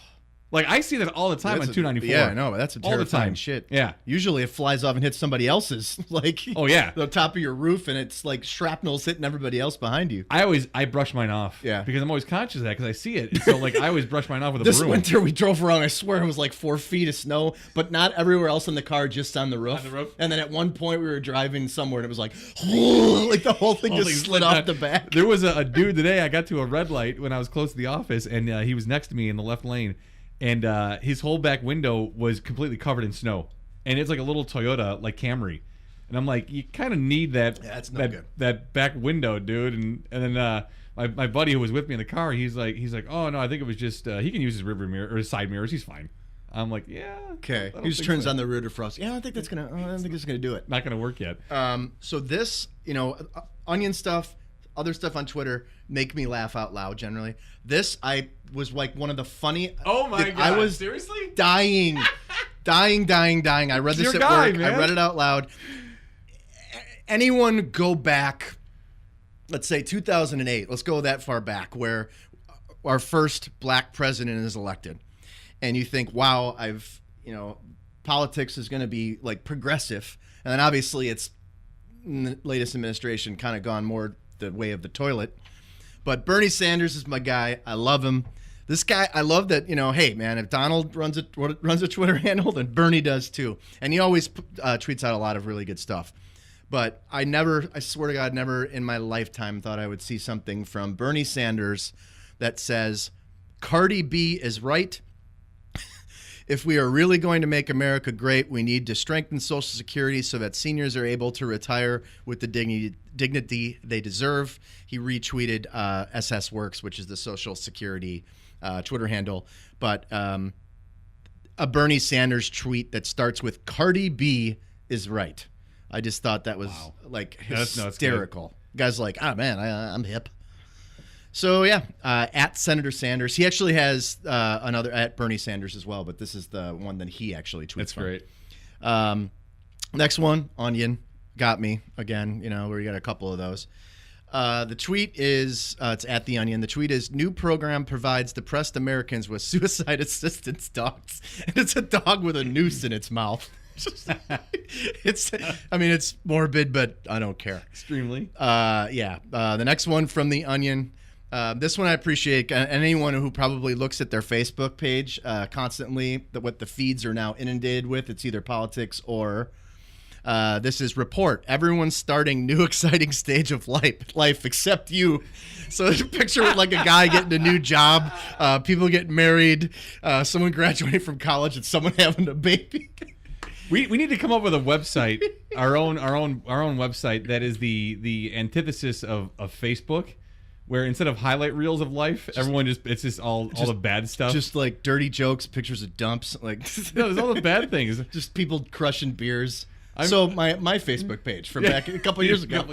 Like, I see that all the time on 294. Yeah, I know, but that's a All the terrifying time. shit. Yeah. Usually it flies off and hits somebody else's, like Oh, yeah. the top of your roof, and it's like shrapnel's hitting everybody else behind you. I brush mine off. Yeah. Because I'm always conscious of that because I see it. And so, like, I always brush mine off with a This broom. winter we drove around, I swear it was like 4 feet of snow, but not everywhere else in the car, just on the roof. On the roof? And then at one point we were driving somewhere and it was like, like the whole thing just slid off the back. There was a dude today, I got to a red light when I was close to the office, and he was next to me in the left lane, and his whole back window was completely covered in snow. And it's like a little Toyota, like Camry. And I'm like, you kind of need that, that's no good. that back window, dude. And then my buddy who was with me in the car, he's like, oh, no, I think it was just, he can use his rearview mirror, or his side mirrors, he's fine. I'm like, yeah. Okay. I don't He just think turns so. on the rear defrost. Yeah, I don't think it's gonna do it. Not going to work yet. So this, onion stuff, other stuff on Twitter make me laugh out loud generally. This I was like one of the funny. Oh my God. I was seriously dying. I read this Your at guy, work. man. I read it out loud. Anyone go back, let's say 2008. Let's go that far back where our first black president is elected. And you think, wow, politics is going to be like progressive, and then obviously it's in the latest administration kind of gone more the way of the toilet. But Bernie Sanders is my guy. I love him. This guy, I love that, hey, man, if Donald runs a Twitter handle, then Bernie does too. And he always tweets out a lot of really good stuff. But I swear to God, never in my lifetime thought I would see something from Bernie Sanders that says, Cardi B is right. If we are really going to make America great, we need to strengthen Social Security so that seniors are able to retire with the dignity they deserve. He retweeted SS Works, which is the Social Security Twitter handle. But a Bernie Sanders tweet that starts with Cardi B is right. I just thought that was like hysterical. Guy's like, man, I'm hip. So, yeah, at Senator Sanders. He actually has another at Bernie Sanders as well, but this is the one that he actually tweets. That's great. Next one, Onion. Got me again, where you got a couple of those. The tweet is, it's at The Onion. The tweet is, new program provides depressed Americans with suicide assistance dogs. And it's a dog with a noose in its mouth. It's morbid, but I don't care. Extremely. The next one from The Onion. This one I appreciate. Anyone who probably looks at their Facebook page constantly, what the feeds are now inundated with, it's either politics or this is report. Everyone's starting new exciting stage of life except you. So there's a picture with like a guy getting a new job, people getting married, someone graduating from college, and someone having a baby. We need to come up with a website, our own website that is the antithesis of Facebook. Where instead of highlight reels of life, it's just all the bad stuff. Just like dirty jokes, pictures of dumps. Like no, there's all the bad things. Just people crushing beers. So my Facebook page from back a couple years ago.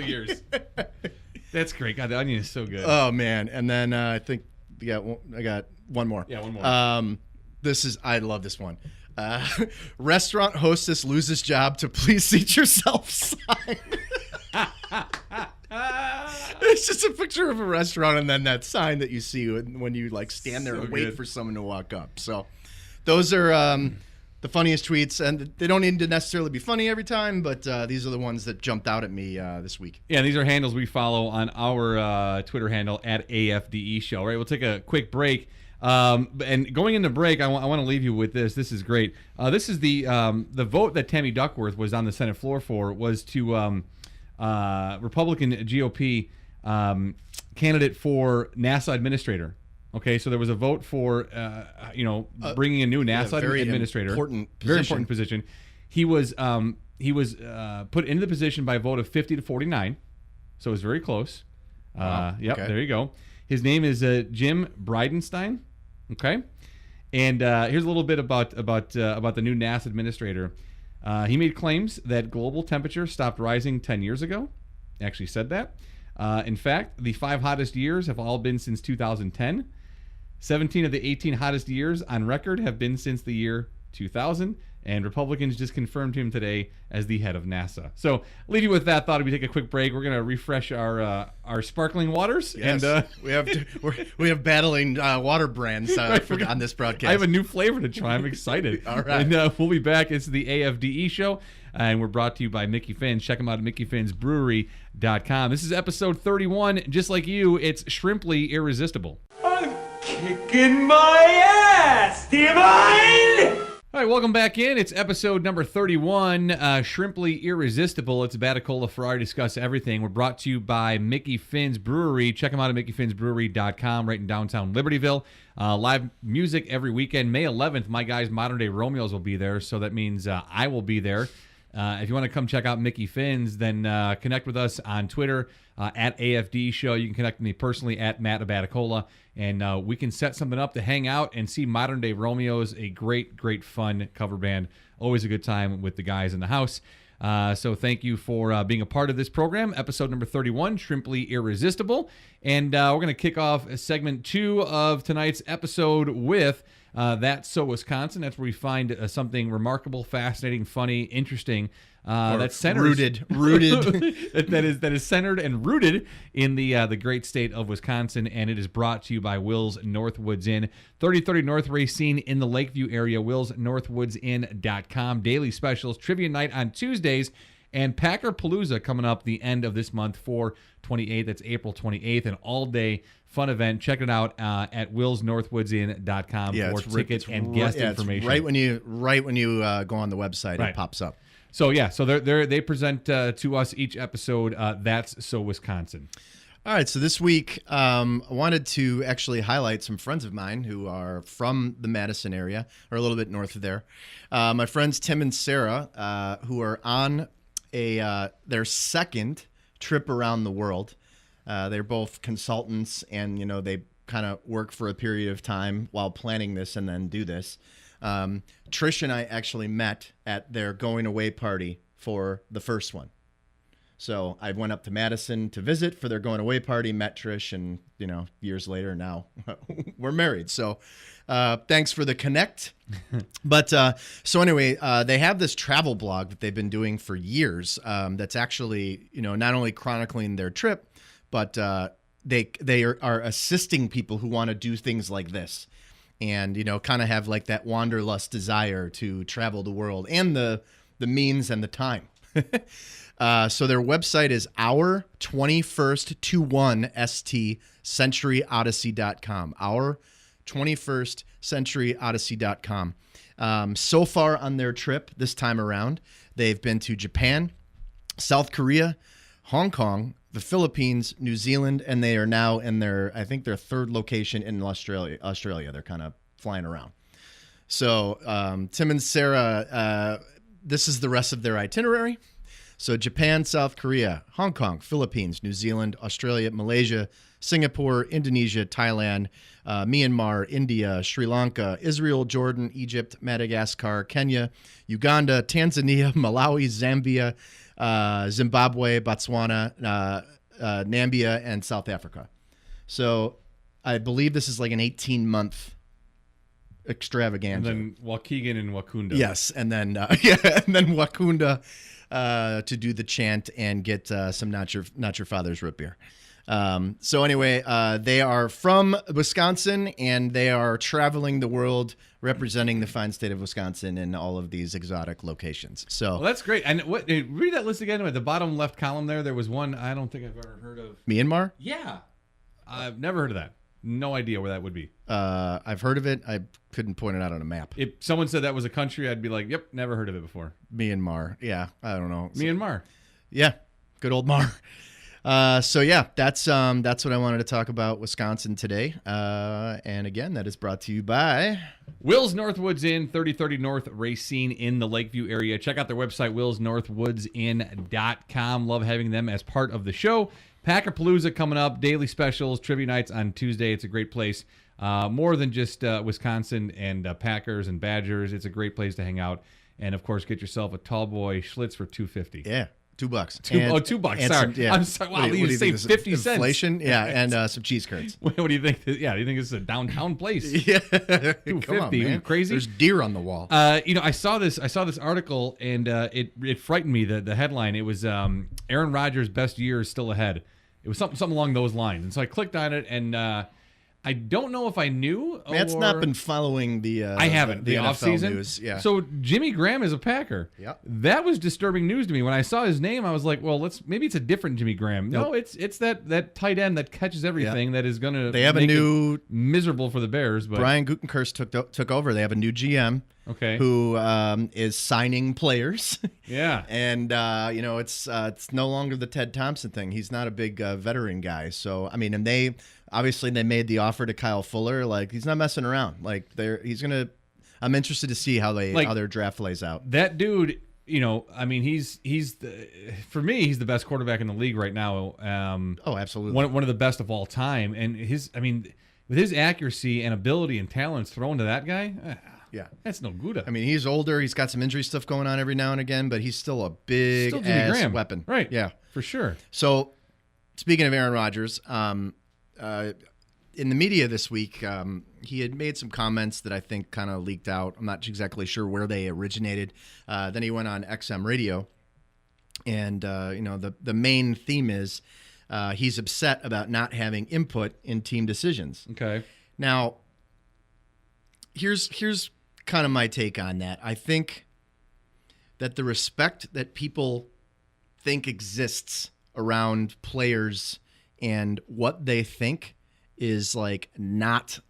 That's great. God, The Onion is so good. Oh, man. And then I think I got one more. Yeah, one more. I love this one. Restaurant hostess loses job to please seat yourself sign. It's just a picture of a restaurant and then that sign that you see when you like stand there and wait for someone to walk up. So those are the funniest tweets, and they don't need to necessarily be funny every time, but these are the ones that jumped out at me this week. Yeah, these are handles we follow on our Twitter handle at AFDE Show. All right, we'll take a quick break. And going into break, I want to leave you with this. This is great. This is the vote that Tammy Duckworth was on the Senate floor for was to Republican GOP candidate for NASA administrator. Okay, so there was a vote for bringing a new NASA administrator. Very important position. He was put into the position by a vote of 50 to 49, so it was very close. Okay. There you go. His name is Jim Bridenstine. Okay, and here's a little bit about the new NASA administrator. He made claims that global temperature stopped rising 10 years ago. He actually said that. In fact, the 5 hottest years have all been since 2010. 17 of the 18 hottest years on record have been since the year 2000. And Republicans just confirmed him today as the head of NASA. So I'll leave you with that thought. If we take a quick break, we're going to refresh our sparkling waters. Yes. And we have battling water brands on this broadcast. I have a new flavor to try. I'm excited. All right. And we'll be back. It's the AFDE Show, and we're brought to you by Mickey Finn's. Check them out at MickeyFinnsBrewery.com. This is episode 31. Just like you, it's Shrimply Irresistible. I'm kicking my ass. Do you mind? All right, welcome back in. It's episode number 31, Shrimply Irresistible. It's a Batacola Ferrari Discuss Everything. We're brought to you by Mickey Finn's Brewery. Check them out at MickeyFinnsBrewery.com right in downtown Libertyville. Live music every weekend. May 11th, my guys, Modern Day Romeos, will be there, so that means I will be there. If you want to come check out Mickey Finn's, then connect with us on Twitter at AFD Show. You can connect with me personally at Matt Abaticola, and we can set something up to hang out and see Modern Day Romeos, a great, great fun cover band. Always a good time with the guys in the house. So thank you for being a part of this program. Episode number 31, Shrimply Irresistible. And we're going to kick off segment 2 of tonight's episode with That's So Wisconsin. That's where we find something remarkable, fascinating, funny, interesting. That's centered, rooted. that is centered and rooted in the great state of Wisconsin, and it is brought to you by Will's Northwoods Inn, 3030 North Racine in the Lakeview area. WillsNorthwoodsInn.com. Daily specials, trivia night on Tuesdays, and Packer Palooza coming up the end of this month, 4/28. That's April 28th, an all-day fun event. Check it out at WillsNorthwoodsInn.com for tickets and guest information. Right when you go on the website, Right. It pops up. So yeah, so they present to us each episode. That's So Wisconsin. All right, so this week I wanted to actually highlight some friends of mine who are from the Madison area, or a little bit north of there. My friends Tim and Sarah, who are on their second trip around the world. They're both consultants, and they kind of work for a period of time while planning this and then do this. Trish and I actually met at their going away party for the first one. So I went up to Madison to visit for their going away party, met Trish, and years later now we're married. So thanks for the connect. But so anyway, they have this travel blog that they've been doing for years. That's actually not only chronicling their trip, but they are assisting people who want to do things like this. And, kind of have like that wanderlust desire to travel the world and the means and the time. So their website is our21st centuryodyssey.com. Our21stcenturyodyssey.com. So far on their trip this time around, they've been to Japan, South Korea, Hong Kong, the Philippines, New Zealand, and they are now in their third location in Australia. They're kind of flying around. So Tim and Sarah, this is the rest of their itinerary. So Japan, South Korea, Hong Kong, Philippines, New Zealand, Australia, Malaysia, Singapore, Indonesia, Thailand, Myanmar, India, Sri Lanka, Israel, Jordan, Egypt, Madagascar, Kenya, Uganda, Tanzania, Malawi, Zambia, Zimbabwe, Botswana, Namibia, and South Africa. So I believe this is like an 18-month extravaganza. And then Waukegan and Wakunda. Yes, and then Wakunda to do the chant and get some not your father's root beer. So anyway, they are from Wisconsin, and they are traveling the world representing the fine state of Wisconsin in all of these exotic locations. So Well, that's great. And read that list again. At the bottom left column there was one I don't think I've ever heard of. Myanmar? Yeah. I've never heard of that. No idea where that would be. I've heard of it. I couldn't point it out on a map. If someone said that was a country, I'd be like, yep, never heard of it before. Myanmar. Yeah, I don't know. Myanmar. Yeah, good old Mar. So yeah, that's what I wanted to talk about Wisconsin today. And again, that is brought to you by Will's Northwoods Inn, 3030 North Racine in the Lakeview area. Check out their website, willsnorthwoodsin.com. Love having them as part of the show. Packer Palooza coming up, daily specials, trivia nights on Tuesday. It's a great place. More than just Wisconsin and Packers and Badgers. It's a great place to hang out. And, of course, get yourself a tall boy Schlitz for $2.50. $2. $2. Sorry. I'm sorry. Wow, you saved 50 cents. Inflation? Yeah, and some cheese curds. What do you think? Yeah, do you think this is a downtown place? Yeah. $2.50. Come on, man. Crazy? There's deer on the wall. I saw this article, and it frightened me, the headline. It was Aaron Rodgers' best year is still ahead. It was something along those lines. And so I clicked on it, and I don't know if I knew. Matt's not been following the I haven't. The offseason news. Yeah. So Jimmy Graham is a Packer. Yep. That was disturbing news to me. When I saw his name, I was like, well, maybe it's a different Jimmy Graham. Nope. No, it's that tight end that catches everything that is going to They have a new miserable for the Bears. But Brian Gutekunst took over. They have a new GM. Okay. Who is signing players? Yeah. And it's no longer the Ted Thompson thing. He's not a big veteran guy. So I mean, and they made the offer to Kyle Fuller. Like, he's not messing around. Like, I'm interested to see how their draft lays out. That dude, I mean, for me, he's the best quarterback in the league right now. Oh, absolutely. One of the best of all time. And with his accuracy and ability and talents thrown to that guy. Yeah, that's no good. I mean, he's older. He's got some injury stuff going on every now and again, but he's still a big ass weapon. Right. Yeah, for sure. So, speaking of Aaron Rodgers, in the media this week, he had made some comments that I think kind of leaked out. I'm not exactly sure where they originated. Then he went on XM radio, and the main theme is he's upset about not having input in team decisions. Okay. Now, here's kind of my take on that. I think that the respect that people think exists around players and what they think is like it's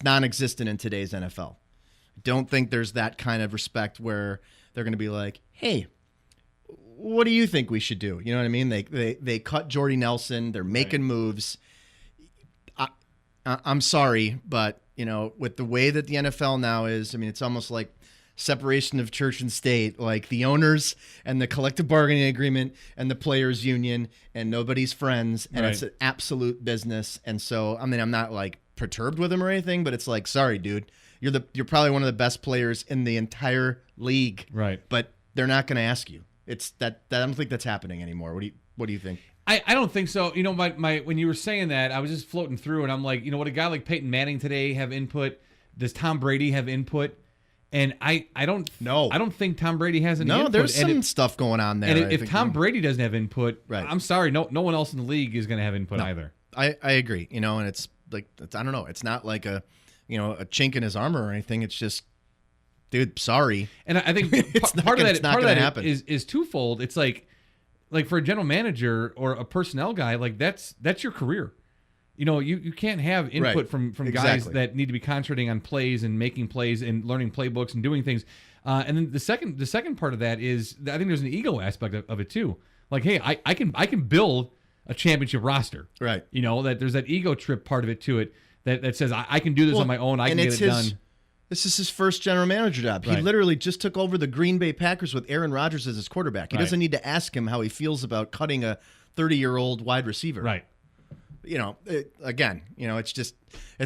non-existent in today's NFL. I don't think there's that kind of respect where they're going to be like, hey, what do you think we should do? You know what I mean? They cut Jordy Nelson. They're making moves. I'm sorry, but with the way that the NFL now is, I mean, it's almost like separation of church and state, like the owners and the collective bargaining agreement and the players union, and nobody's friends, and it's an absolute business. And so, I mean, I'm not like perturbed with him or anything, but it's like, sorry, dude, you're probably one of the best players in the entire league, right? But they're not going to ask you. It's that I don't think that's happening anymore. What do you think? I don't think so. My when you were saying that, I was just floating through, and I'm like, would a guy like Peyton Manning today have input? Does Tom Brady have input? And I don't know. I don't think Tom Brady has any input. No, there's some stuff going on there. And if Tom Brady doesn't have input, I'm sorry, no one else in the league is going to have input either. I agree. And it's like, I don't know. It's not like a chink in his armor or anything. It's just, dude, sorry. And I think part of that is twofold. It's like for a general manager or a personnel guy, like that's your career. You can't have input from guys that need to be concentrating on plays and making plays and learning playbooks and doing things. And then the second part of that is, I think there's an ego aspect of it too. Like, hey, I can build a championship roster. Right. That there's that ego trip part of it to it that says I can do this on my own. I can get it done. This is his first general manager job. He literally just took over the Green Bay Packers with Aaron Rodgers as his quarterback. He doesn't need to ask him how he feels about cutting a 30-year-old wide receiver. Right. It's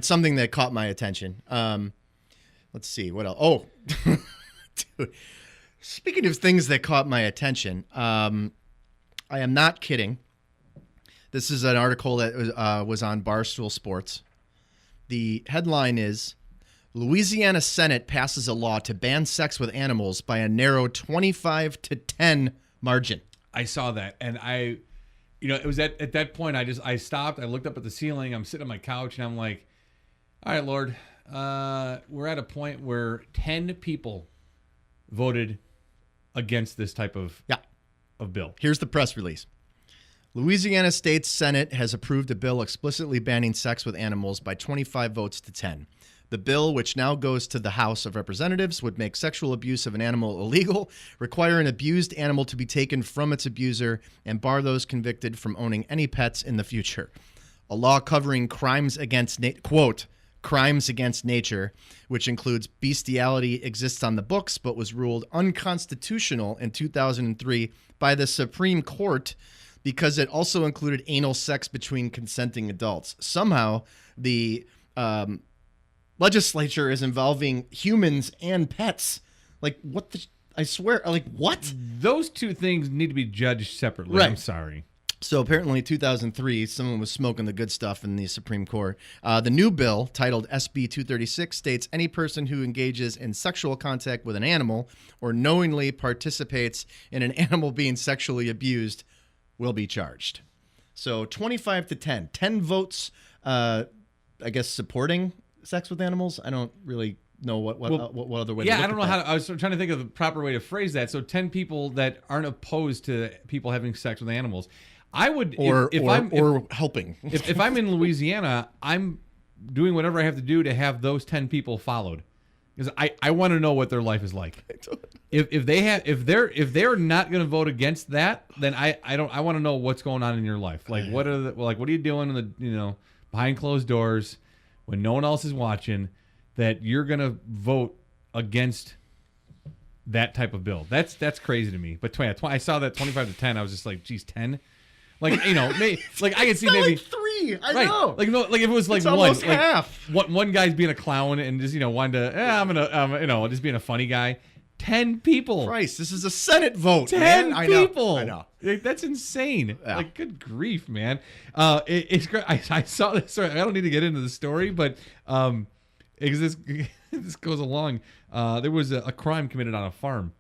something that caught my attention. Let's see what else. Oh, dude. Speaking of things that caught my attention, I am not kidding. This is an article that was on Barstool Sports. The headline is, Louisiana Senate passes a law to ban sex with animals by a narrow 25-10 margin. I saw that, and it was at that point I stopped. I looked up at the ceiling. I'm sitting on my couch, and I'm like, all right, Lord, we're at a point where 10 people voted against this type of bill. Here's the press release. Louisiana State Senate has approved a bill explicitly banning sex with animals by 25 votes to 10. The bill, which now goes to the House of Representatives, would make sexual abuse of an animal illegal, require an abused animal to be taken from its abuser, and bar those convicted from owning any pets in the future. A law covering crimes against crimes against nature, which includes bestiality, exists on the books, but was ruled unconstitutional in 2003 by the Supreme Court because it also included anal sex between consenting adults. Somehow, the legislature is involving humans and pets. Like, what the... I swear, like, what? Those two things need to be judged separately. Right. I'm sorry. So apparently in 2003, someone was smoking the good stuff in the Supreme Court. The new bill, titled SB 236, states any person who engages in sexual contact with an animal or knowingly participates in an animal being sexually abused will be charged. So 25 to 10. 10 votes, I guess, supporting sex with animals. I don't really know what other way to look I don't know at how that. I was trying to think of the proper way to phrase that. So 10 people that aren't opposed to people having sex with animals. I would helping. If I'm in Louisiana, I'm doing whatever I have to do to have those 10 people followed, because I want to know what their life is like. If they're not going to vote against that, then I want to know what's going on in your life. Like what are you doing in the behind closed doors when no one else is watching, that you're going to vote against that type of bill. That's crazy to me. But I saw that 25 to 10. I was just like, geez, 10. Like, maybe, like I can see maybe like 3. I right. know. Like no, like if it was like it's one, almost like half. One guy's being a clown and just wanted to, I'm gonna just being a funny guy. 10 people. Christ, this is a Senate vote. 10 man. people. I know. Like, that's insane. Yeah. Like, good grief, man. It's great. I saw this story. I don't need to get into the story, but this goes along. There was a crime committed on a farm,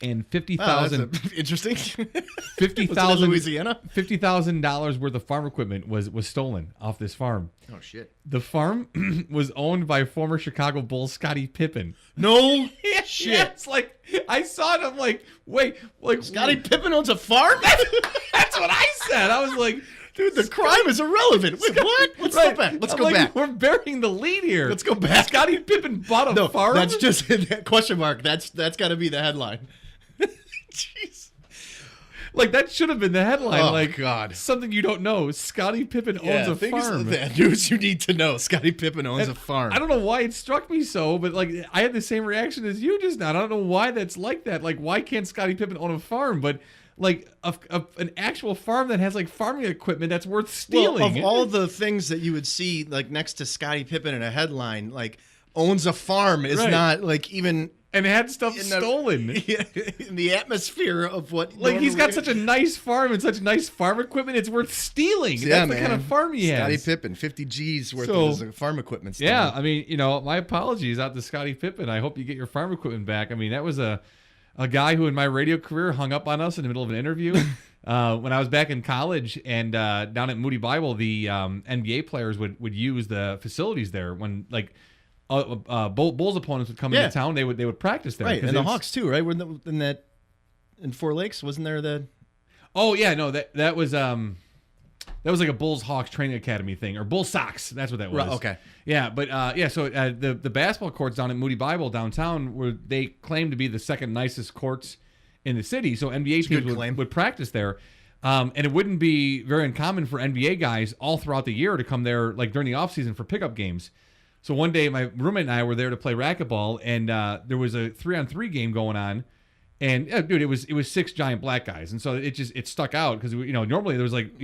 and interesting. $50,000 Louisiana. $50,000 worth of farm equipment was stolen off this farm. Oh shit. The farm was owned by former Chicago Bulls Scottie Pippen. No shit. Yeah, it's like I saw it. I'm like, wait, like Scottie Pippen owns a farm? That's what I said. I was like, dude, the crime is irrelevant. Wait, what? Let's go back. Let's go back. We're burying the lead here. Let's go back. Scottie Pippen bought a farm. That's just question mark. That's got to be the headline. Jeez. Like, that should have been the headline. Oh, like, God. Something you don't know. Scottie Pippen owns a farm. The news you need to know. Scottie Pippen owns a farm. I don't know why it struck me so, but like I had the same reaction as you just now. I don't know why that's like that. Like, why can't Scottie Pippen own a farm? But like an actual farm that has like farming equipment that's worth stealing. Well, of all the things that you would see like next to Scottie Pippen in a headline, like owns a farm is not like even. And had stuff stolen. In the atmosphere of what... Like, he's got such a nice farm and such nice farm equipment, it's worth stealing. Yeah, That's the kind of farm he has. Scottie Pippen, 50 G's worth of his farm equipment stolen. Yeah, I mean, my apologies out to Scottie Pippen. I hope you get your farm equipment back. I mean, that was a guy who in my radio career hung up on us in the middle of an interview. When I was back in college and down at Moody Bible, the NBA players would use the facilities there when, like... Bulls opponents would come into town. They would practice there, right? And the Hawks too, right? In Four Lakes, wasn't there the? Oh yeah, no, that was like a Bulls Hawks training academy thing, or Bulls Sox. That's what that was. Right, okay. Yeah, but So the basketball courts down at Moody Bible downtown they claim to be the second nicest courts in the city. So NBA teams would practice there. And it wouldn't be very uncommon for NBA guys all throughout the year to come there, like during the offseason for pickup games. So one day, my roommate and I were there to play racquetball, and there was a 3-on-3 game going on, and dude, it was 6 giant black guys, and so it stuck out because normally there was like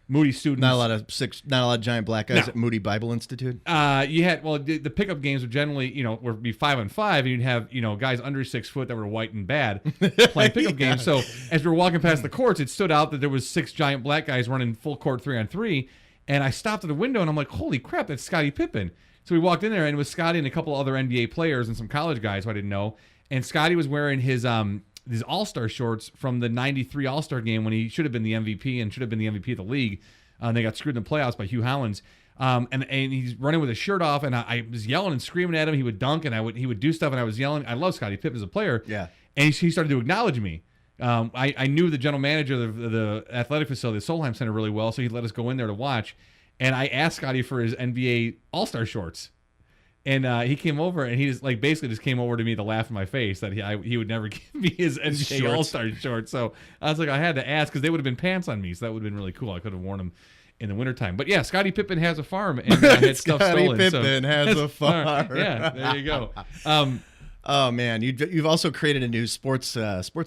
Moody students. Not a lot of giant black guys at Moody Bible Institute. You had the pickup games would generally would be 5-on-5, and you'd have guys under 6 foot that were white and bad playing pickup games. So as we were walking past the courts, it stood out that there was 6 giant black guys running full court 3-on-3, and I stopped at the window and I'm like, holy crap, that's Scottie Pippen. So we walked in there, and it was Scottie and a couple other NBA players and some college guys who I didn't know. And Scottie was wearing his All-Star shorts from the '93 All-Star game when he should have been the MVP and should have been the MVP of the league. And they got screwed in the playoffs by Hugh Hollins. And he's running with his shirt off, and I was yelling and screaming at him. He would dunk, and he would do stuff, and I was yelling. I love Scottie Pippen as a player. Yeah. And he started to acknowledge me. I knew the general manager of the athletic facility, the Solheim Center, really well, so he let us go in there to watch. And I asked Scottie for his NBA All-Star shorts. And he came over, and he just basically just came over to me to laugh in my face that he would never give me his NBA All-Star shorts. So I was like, I had to ask because they would have been pants on me, so that would have been really cool. I could have worn them in the wintertime. But yeah, Scottie Pippen has a farm and had stuff stolen. Scottie Pippen has a farm. Yeah, there you go. Oh man, you've also created a new sports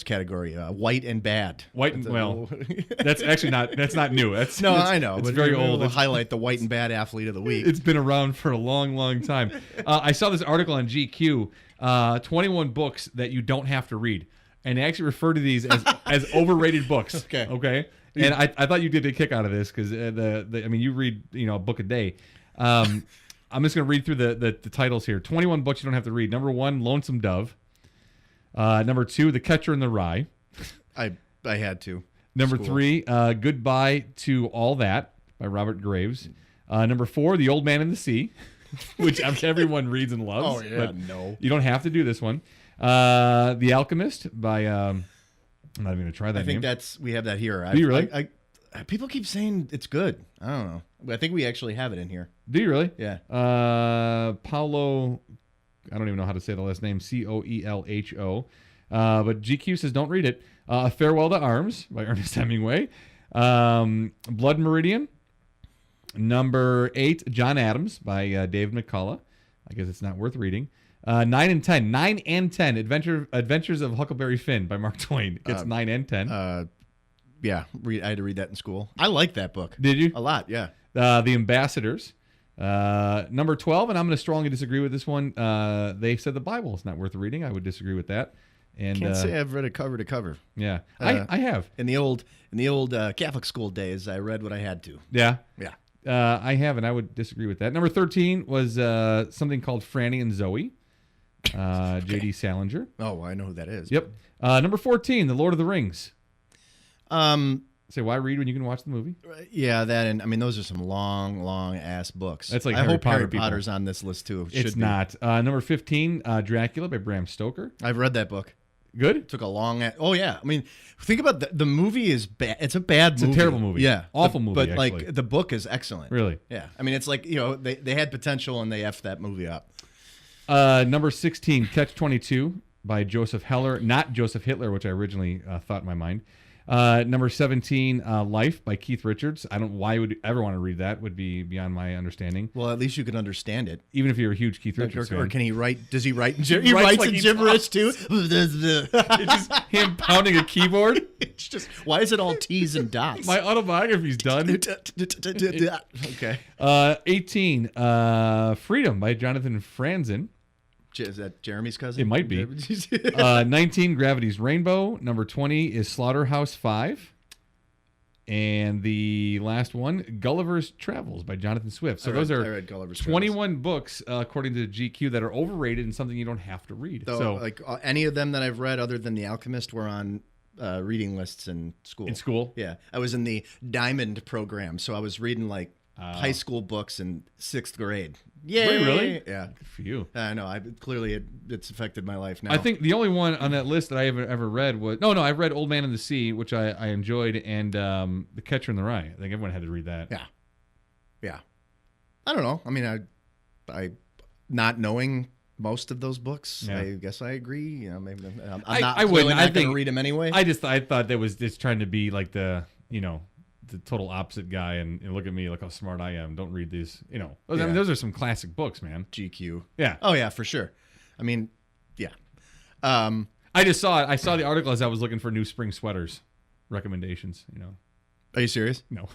category, white and bad. That's actually not new. I know, it's but very old. We'll highlight the white and bad athlete of the week. It's been around for a long, long time. I saw this article on GQ, 21 books that you don't have to read, and they actually refer to these as overrated books. Okay. And I thought you did a kick out of this because you read a book a day. I'm just going to read through the titles here. 21 books you don't have to read. Number 1, Lonesome Dove. Number 2, The Catcher in the Rye. I had to. Number 3, Goodbye to All That by Robert Graves. Number 4, The Old Man in the Sea, which everyone reads and loves. Oh, yeah, no. You don't have to do this one. The Alchemist by... I'm not even going to try that name. I think we have that here. Do you really? People keep saying it's good. I don't know. I think we actually have it in here. Do you really? Yeah. Paulo, I don't even know how to say the last name, Coelho. But GQ says don't read it. Farewell to Arms by Ernest Hemingway. Blood Meridian. Number 8, John Adams by David McCullough. I guess it's not worth reading. 9 and 10. 9 and 10. Adventures of Huckleberry Finn by Mark Twain. It gets 9 and 10. Yeah, I had to read that in school. I like that book. Did you? A lot, yeah. The Ambassadors Number 12, and I'm going to strongly disagree with this one. They said the Bible is not worth reading. I would disagree with that. And Can't say I've read it cover to cover. Yeah, I have. In the old Catholic school days, I read what I had to. Yeah. Yeah. I have, and I would disagree with that. Number 13 was something called Franny and Zoe, J.D. Salinger. Oh, I know who that is. Yep. Number 14, The Lord of the Rings. Say, why read when you can watch the movie? Yeah, that, and I mean, those are some long ass books. That's like I Harry hope Potter Harry people. Potter's on this list too. It's not. Number 15, Dracula by Bram Stoker. I've read that book. Good? It took a long. Oh yeah, I mean, think about the movie is bad. It's a bad movie. It's a terrible movie. Yeah, Awful movie, But actually. like the book is excellent. Really? Yeah. I mean, it's like they had potential and they effed that movie up. Number 16, Catch-22 by Joseph Heller, not Joseph Hitler, which I originally thought in my mind. Number 17, Life by Keith Richards. I don't why you would ever want to read that. Would be beyond my understanding. Well, at least you can understand it. Even if you're a huge Keith Richards fan. Or can he write? Does he write? He writes writes like in he gibberish too. It's just him pounding a keyboard. It's just why is it all T's and dots? My autobiography's done. Okay. 18, Freedom by Jonathan Franzen. Is that Jeremy's cousin? It might be. 19, Gravity's Rainbow. Number 20 is Slaughterhouse 5. And the last one, Gulliver's Travels by Jonathan Swift. So those I are read Gulliver's 21 books, according to GQ, that are overrated and something you don't have to read. So, like any of them that I've read other than The Alchemist were on reading lists in school. In school? Yeah. I was in the Diamond program, so I was reading like high school books in 6th grade. Yeah. Really? Yeah. Good for you. I know. It's affected my life now. I think the only one on that list that I ever read was I've read Old Man and the Sea, which I enjoyed, and The Catcher in the Rye. I think everyone had to read that. Yeah. Yeah. I don't know. I mean, I not knowing most of those books, Yeah. I guess I agree. You know, maybe I'm I not wouldn't. I going think to read them anyway. I thought that was just trying to be like the total opposite guy and look at me, look how smart I am. Don't read these. I mean, those are some classic books, man. GQ. Yeah. Oh yeah, for sure. I mean, yeah. I just saw it. I saw the article as I was looking for new spring sweaters recommendations. Are you serious? No.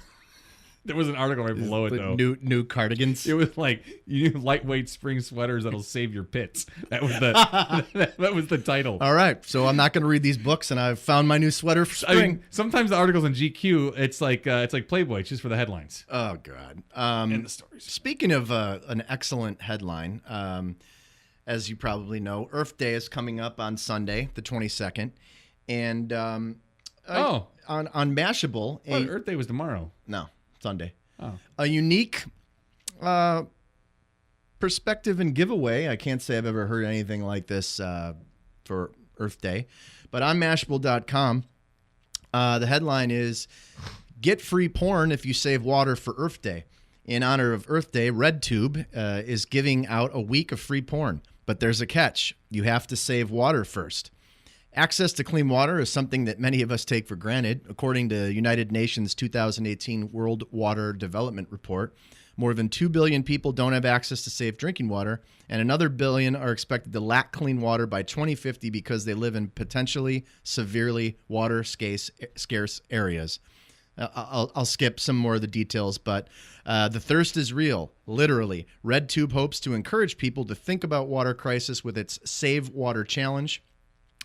There was an article right below it though. New cardigans. It was like lightweight spring sweaters that'll save your pits. That was the that was the title. All right, so I'm not going to read these books, and I've found my new sweater for spring. I mean, sometimes the articles in GQ, it's like Playboy, it's just for the headlines. Oh God. And the stories. Speaking of an excellent headline, as you probably know, Earth Day is coming up on Sunday, the 22nd, and on Mashable, Earth Day was tomorrow. No. Sunday. Oh. A unique perspective and giveaway. I can't say I've ever heard anything like this for Earth Day. But on Mashable.com, the headline is, "Get free porn if you save water for Earth Day." In honor of Earth Day, RedTube is giving out a week of free porn. But there's a catch. You have to save water first. Access to clean water is something that many of us take for granted. According to United Nations 2018 World Water Development Report, more than 2 billion people don't have access to safe drinking water, and another billion are expected to lack clean water by 2050 because they live in potentially severely water-scarce areas. I'll skip some more of the details, but the thirst is real, literally. RedTube hopes to encourage people to think about water crisis with its Save Water Challenge,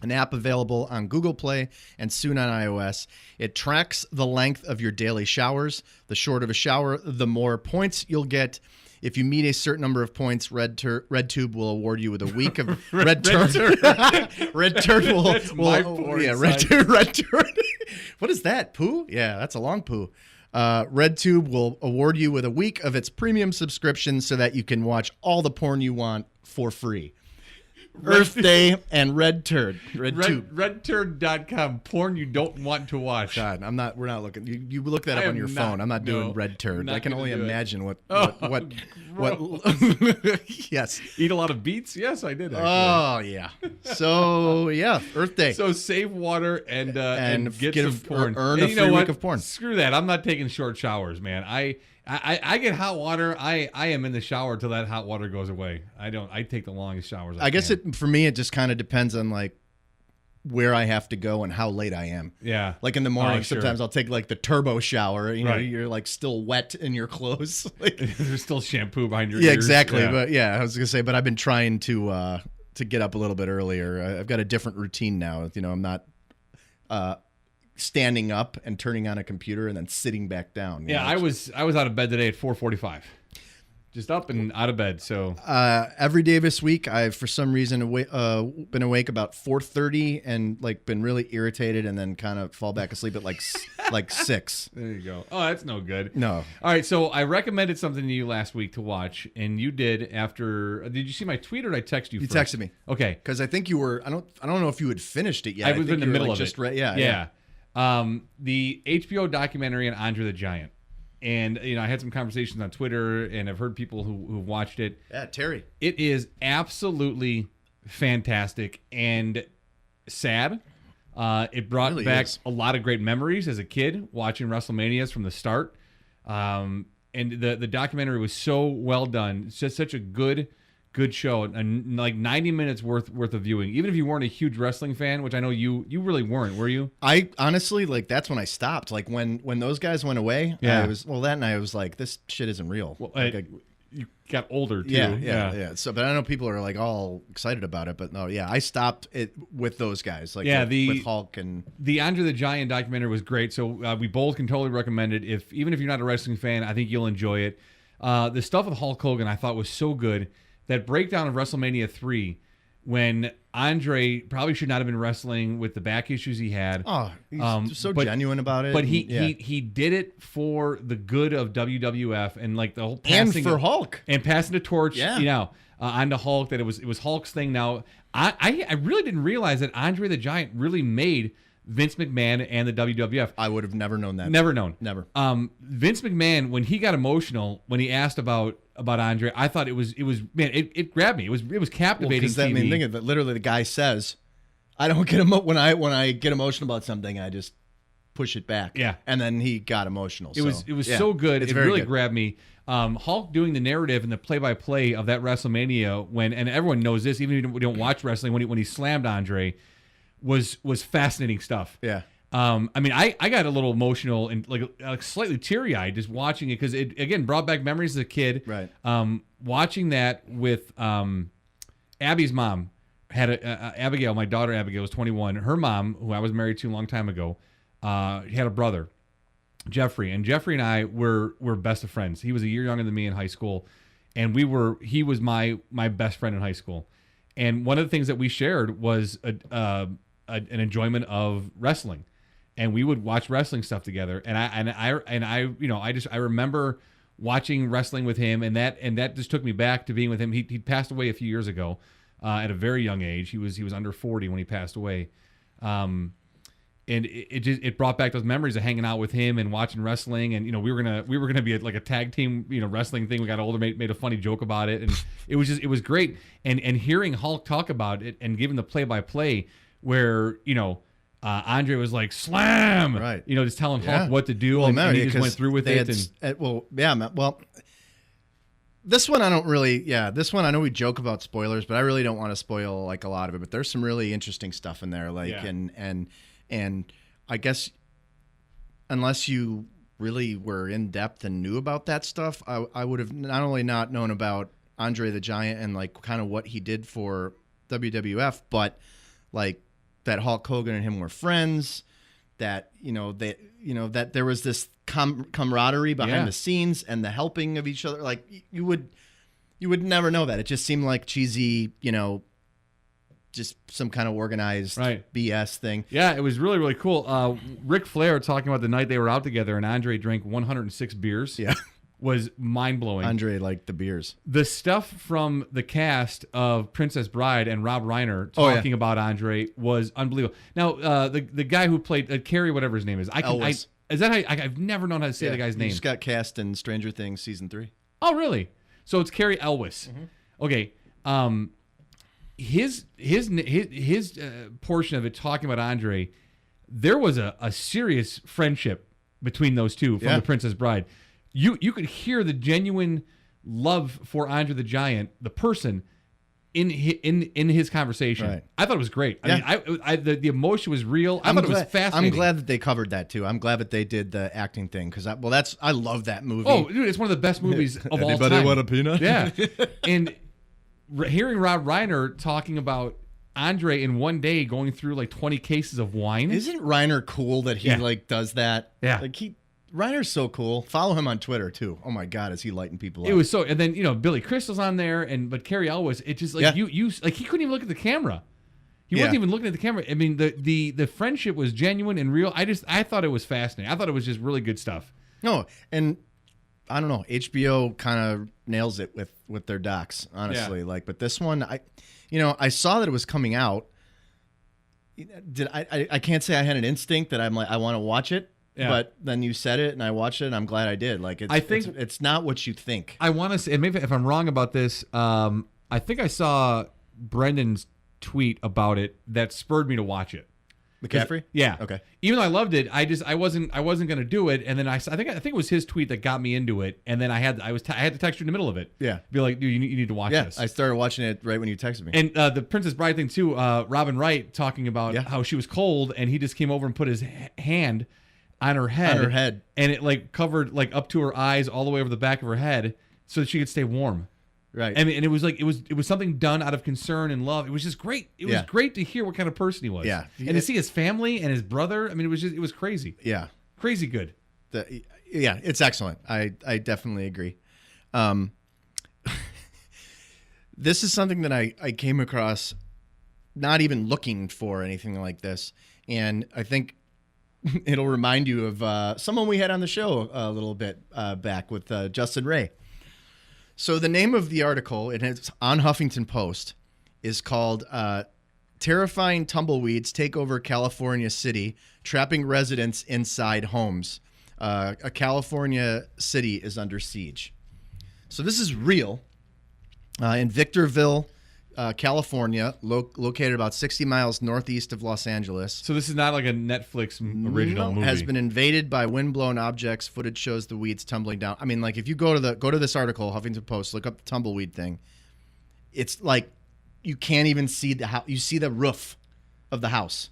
an app available on Google Play and soon on iOS. It tracks the length of your daily showers. The shorter a shower, the more points you'll get. If you meet a certain number of points, RedTube will award you with a week of RedTube. RedTube will. That's my porn yeah, site. RedTube. What is that? Poo? Yeah, that's a long poo. RedTube will award you with a week of its premium subscription so that you can watch all the porn you want for free. Earth Day and RedTube. RedTurd.com. Porn you don't want to watch. God, we're not looking. You look that up on your phone. I'm not doing RedTurd. I can only imagine what. Yes. Eat a lot of beets? Yes, I did. Actually. Oh yeah. So yeah, Earth Day. So save water and get some porn. Earn and a free week of porn. Screw that. I'm not taking short showers, man. I get hot water. I am in the shower till that hot water goes away. I take the longest showers. I guess for me it just kind of depends on like where I have to go and how late I am. Yeah. Like in the morning, Sure. sometimes I'll take like the turbo shower. You know, Right. you're like still wet in your clothes. Like, There's still shampoo behind your yeah, ears. exactly. Yeah. But yeah, I was gonna say, but I've been trying to get up a little bit earlier. I've got a different routine now. You know, I'm not standing up and turning on a computer and then sitting back down. Yeah, I was out of bed today at 4:45. Just up and out of bed. So every day this week, I've for some reason been awake about 4:30 and like been really irritated, and then kind of fall back asleep at like 6. there you go. Oh, that's no good. No. All right, so I recommended something to you last week to watch, and you did after. Did you see my tweet or did I text you? You first? texted me. Okay, because I think you were. I don't know if you had finished it yet. I was think in the you were, middle like, of just it. Yeah. The HBO documentary on Andre the Giant, and I had some conversations on Twitter, and I've heard people who watched it. Yeah, Terry. It is absolutely fantastic and sad. It brought Really back is. a lot of great memories as a kid watching WrestleManias from the start. And the documentary was so well done. It's just such a good show, and like 90 minutes worth of viewing. Even if you weren't a huge wrestling fan, which I know you really weren't, were you? I honestly, like, that's when I stopped. Like when those guys went away, Yeah. that night I was like, this shit isn't real. Well, Like, you got older too. yeah. So, but I know people are like all excited about it, but no, yeah, I stopped it with those guys. Like, with Hulk and The Andre the Giant documentary was great, so we both can totally recommend it. Even if you're not a wrestling fan, I think you'll enjoy it. The stuff with Hulk Hogan I thought was so good. That breakdown of WrestleMania 3, when Andre probably should not have been wrestling with the back issues he had. oh, he's so genuine about it. But and, he did it for the good of WWF and like the whole and passing for Hulk. and passing the torch, Yeah. onto Hulk. That it was Hulk's thing. Now I really didn't realize that Andre the Giant really made Vince McMahon and the WWF. I would have never known that. Never known. Never. Vince McMahon, when he got emotional when he asked about Andre, I thought it was man, it grabbed me. It was captivating. Because I mean, think of it. Literally, the guy says, "I don't get when I get emotional about something, I just push it back." Yeah. And then he got emotional. It was so good. It's It very really good. grabbed me. Hulk doing the narrative and the play-by-play of that WrestleMania and everyone knows this, even if you don't watch wrestling, when he slammed Andre, was fascinating stuff. Yeah. I mean, I got a little emotional and like slightly teary-eyed just watching it because it again brought back memories as a kid. Right. Watching that with Abby's mom had Abigail. My daughter Abigail was 21. Her mom, who I was married to a long time ago, had a brother, Jeffrey, and Jeffrey and I were best of friends. He was a year younger than me in high school, and he was my best friend in high school. And one of the things that we shared was an enjoyment of wrestling. And we would watch wrestling stuff together, and I remember watching wrestling with him, and that just took me back to being with him. He passed away a few years ago, at a very young age. He was under 40 when he passed away, and it brought back those memories of hanging out with him and watching wrestling. And we were gonna be like a tag team wrestling thing. We got older, made a funny joke about it, and it was great. And hearing Hulk talk about it and giving the play-by-play where Andre was like slam, right? Just telling Hulk what to do, and he just went through with it. This one I don't really. Yeah, this one I know we joke about spoilers, but I really don't want to spoil like a lot of it. But there's some really interesting stuff in there, and I guess unless you really were in depth and knew about that stuff, I would have not only not known about Andre the Giant and like kind of what he did for WWF, but like that Hulk Hogan and him were friends, that that there was this camaraderie behind the scenes and the helping of each other. Like you would never know that. It just seemed like cheesy, just some kind of organized BS thing. Yeah, it was really, really cool. Ric Flair talking about the night they were out together and Andre drank 106 beers. Yeah. Was mind-blowing. Andre liked the beers. The stuff from the cast of Princess Bride and Rob Reiner talking about Andre was unbelievable. Now, the guy who played Carrie, whatever his name is, Elvis. Is that how I've never known how to say the guy's name. He just got cast in Stranger Things season 3. Oh, really? So it's Carrie Elwes. Mm-hmm. Okay. His portion of it talking about Andre, there was a serious friendship between those two from the Princess Bride. You could hear the genuine love for Andre the Giant, the person, in his conversation. Right. I thought it was great. Yeah. I mean, the emotion was real. I thought it was fascinating. I'm glad that they covered that too. I'm glad that they did the acting thing because I love that movie. Oh, dude, it's one of the best movies of all time. Anybody want a peanut? Yeah. And hearing Rob Reiner talking about Andre in one day going through like 20 cases of wine. Isn't Reiner cool that he like does that? Yeah. Like Reiner's so cool. Follow him on Twitter too. Oh my God, is he lighting people up? It was so, and then Billy Crystal's on there, but Carrie Elwes. It just like you like he couldn't even look at the camera. He wasn't even looking at the camera. I mean, the friendship was genuine and real. I thought it was fascinating. I thought it was just really good stuff. No, and I don't know. HBO kind of nails it with their docs, honestly. Yeah. But this one, I saw that it was coming out. I can't say I had an instinct that I'm like I want to watch it. Yeah. But then you said it, and I watched it, and I'm glad I did. Like, it's not what you think. I want to say, and maybe if I'm wrong about this, I think I saw Brendan's tweet about it that spurred me to watch it. McCaffrey? Yeah. Okay. Even though I loved it, I wasn't going to do it, and then I think it was his tweet that got me into it, and then I had to text you in the middle of it. Yeah. Be like, dude, you need to watch this. Yeah, I started watching it right when you texted me. And the Princess Bride thing too. Robin Wright talking about how she was cold, and he just came over and put his hand on her head, and it like covered like up to her eyes all the way over the back of her head so that she could stay warm. Right. I mean, and it was like it was something done out of concern and love. It was just great. It was great to hear what kind of person he was. Yeah. And to see his family and his brother. I mean, it was crazy. Yeah. Crazy good. It's excellent. I definitely agree. This is something that I came across not even looking for anything like this, and I think it'll remind you of someone we had on the show a little bit back with Justin Ray. So the name of the article, it's on Huffington Post, is called Terrifying Tumbleweeds Take Over California City, Trapping Residents Inside Homes. A California city is under siege. So this is real. In Victorville, California, located about 60 miles northeast of Los Angeles. So this is not like a Netflix original movie. Has been invaded by windblown objects. Footage shows the weeds tumbling down. I mean, like if you go to this article, Huffington Post, look up the tumbleweed thing. It's like you can't even see the house. You see the roof of the house.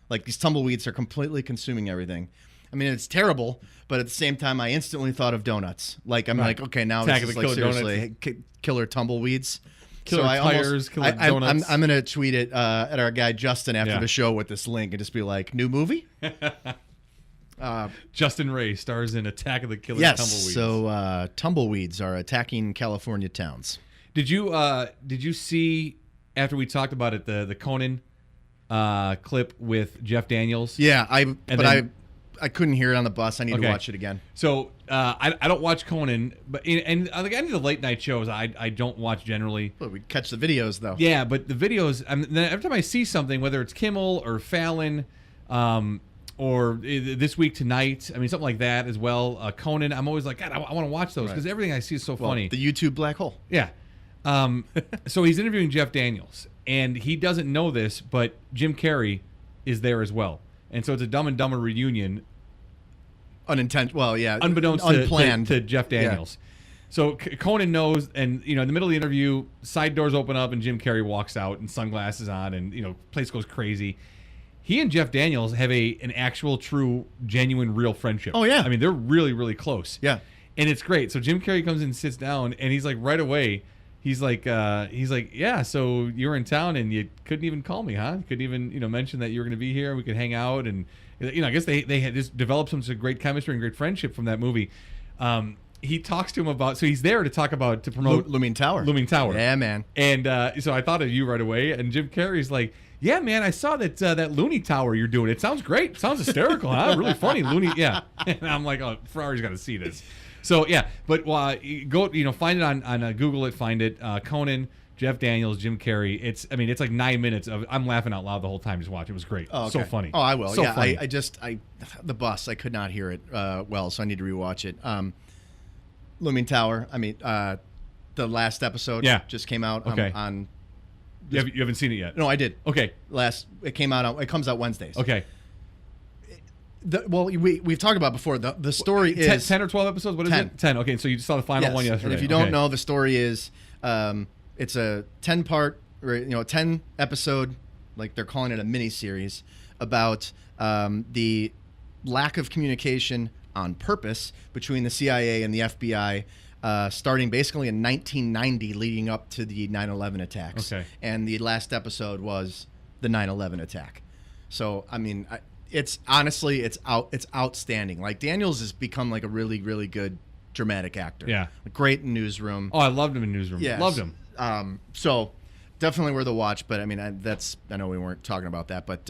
Like these tumbleweeds are completely consuming everything. I mean, it's terrible, but at the same time, I instantly thought of donuts. Like I'm like, okay, now Attack it's of the like Killer seriously killer tumbleweeds. Killer tires, killer donuts. I'm gonna tweet it at our guy Justin after the show with this link and just be like, new movie. Justin Ray stars in Attack of the Killer Tumbleweeds. So tumbleweeds are attacking California towns. Did you see after we talked about it the Conan clip with Jeff Daniels? Yeah, I couldn't hear it on the bus. I need to watch it again. So I don't watch Conan, but and like any of the late night shows, I don't watch generally. Well, we catch the videos though. Yeah, but the videos. Then every time I see something, whether it's Kimmel or Fallon, or This Week Tonight, I mean something like that as well. Conan, I'm always like, God, I want to watch those because everything I see is so funny. The YouTube black hole. Yeah. So he's interviewing Jeff Daniels, and he doesn't know this, but Jim Carrey is there as well, and so it's a Dumb and Dumber reunion. Unbeknownst unplanned to Jeff Daniels. Yeah. So Conan knows, and in the middle of the interview, side doors open up, and Jim Carrey walks out, and sunglasses on, and place goes crazy. He and Jeff Daniels have an actual, true, genuine, real friendship. Oh yeah, I mean they're really, really close. Yeah, and it's great. So Jim Carrey comes in and sits down, and he's like right away. He's like, yeah. So you're in town, and you couldn't even call me, huh? You couldn't even, mention that you were going to be here. We could hang out, and I guess they had just developed some great chemistry and great friendship from that movie. He talks to him about, so he's there to promote Looming Tower. Yeah, man. And so I thought of you right away, and Jim Carrey's like, yeah, man, I saw that Looney Tower you're doing. It sounds great. It sounds hysterical, huh? Really funny, Looney. Yeah. And I'm like, oh, Ferrari's got to see this. So yeah, but go, find it on Google it, find it. Conan, Jeff Daniels, Jim Carrey. It's like 9 minutes of I'm laughing out loud the whole time just watching. It was great. Oh, okay. So funny. Oh, I will. So yeah, funny. The bus. I could not hear it well, so I need to rewatch it. Looming Tower. I mean, the last episode just came out. Okay. On you haven't seen it yet? No, I did. Okay. It came out. It comes out Wednesdays. Okay. We've talked about before. The story is 10 or 12 episodes. What is 10. it? 10. Okay, so you saw the final one yesterday. And if you don't know, the story is it's a 10-part 10 episode, like they're calling it a mini series about the lack of communication on purpose between the CIA and the FBI, starting basically in 1990, leading up to the 9/11 attacks. Okay. And the last episode was the 9/11 attack. So I mean, it's honestly it's outstanding. Like Daniels has become like a really, really good dramatic actor. Yeah. Great in Newsroom. Oh, I loved him in Newsroom. Yes. Loved him. So definitely worth a watch. But I mean, I know we weren't talking about that, but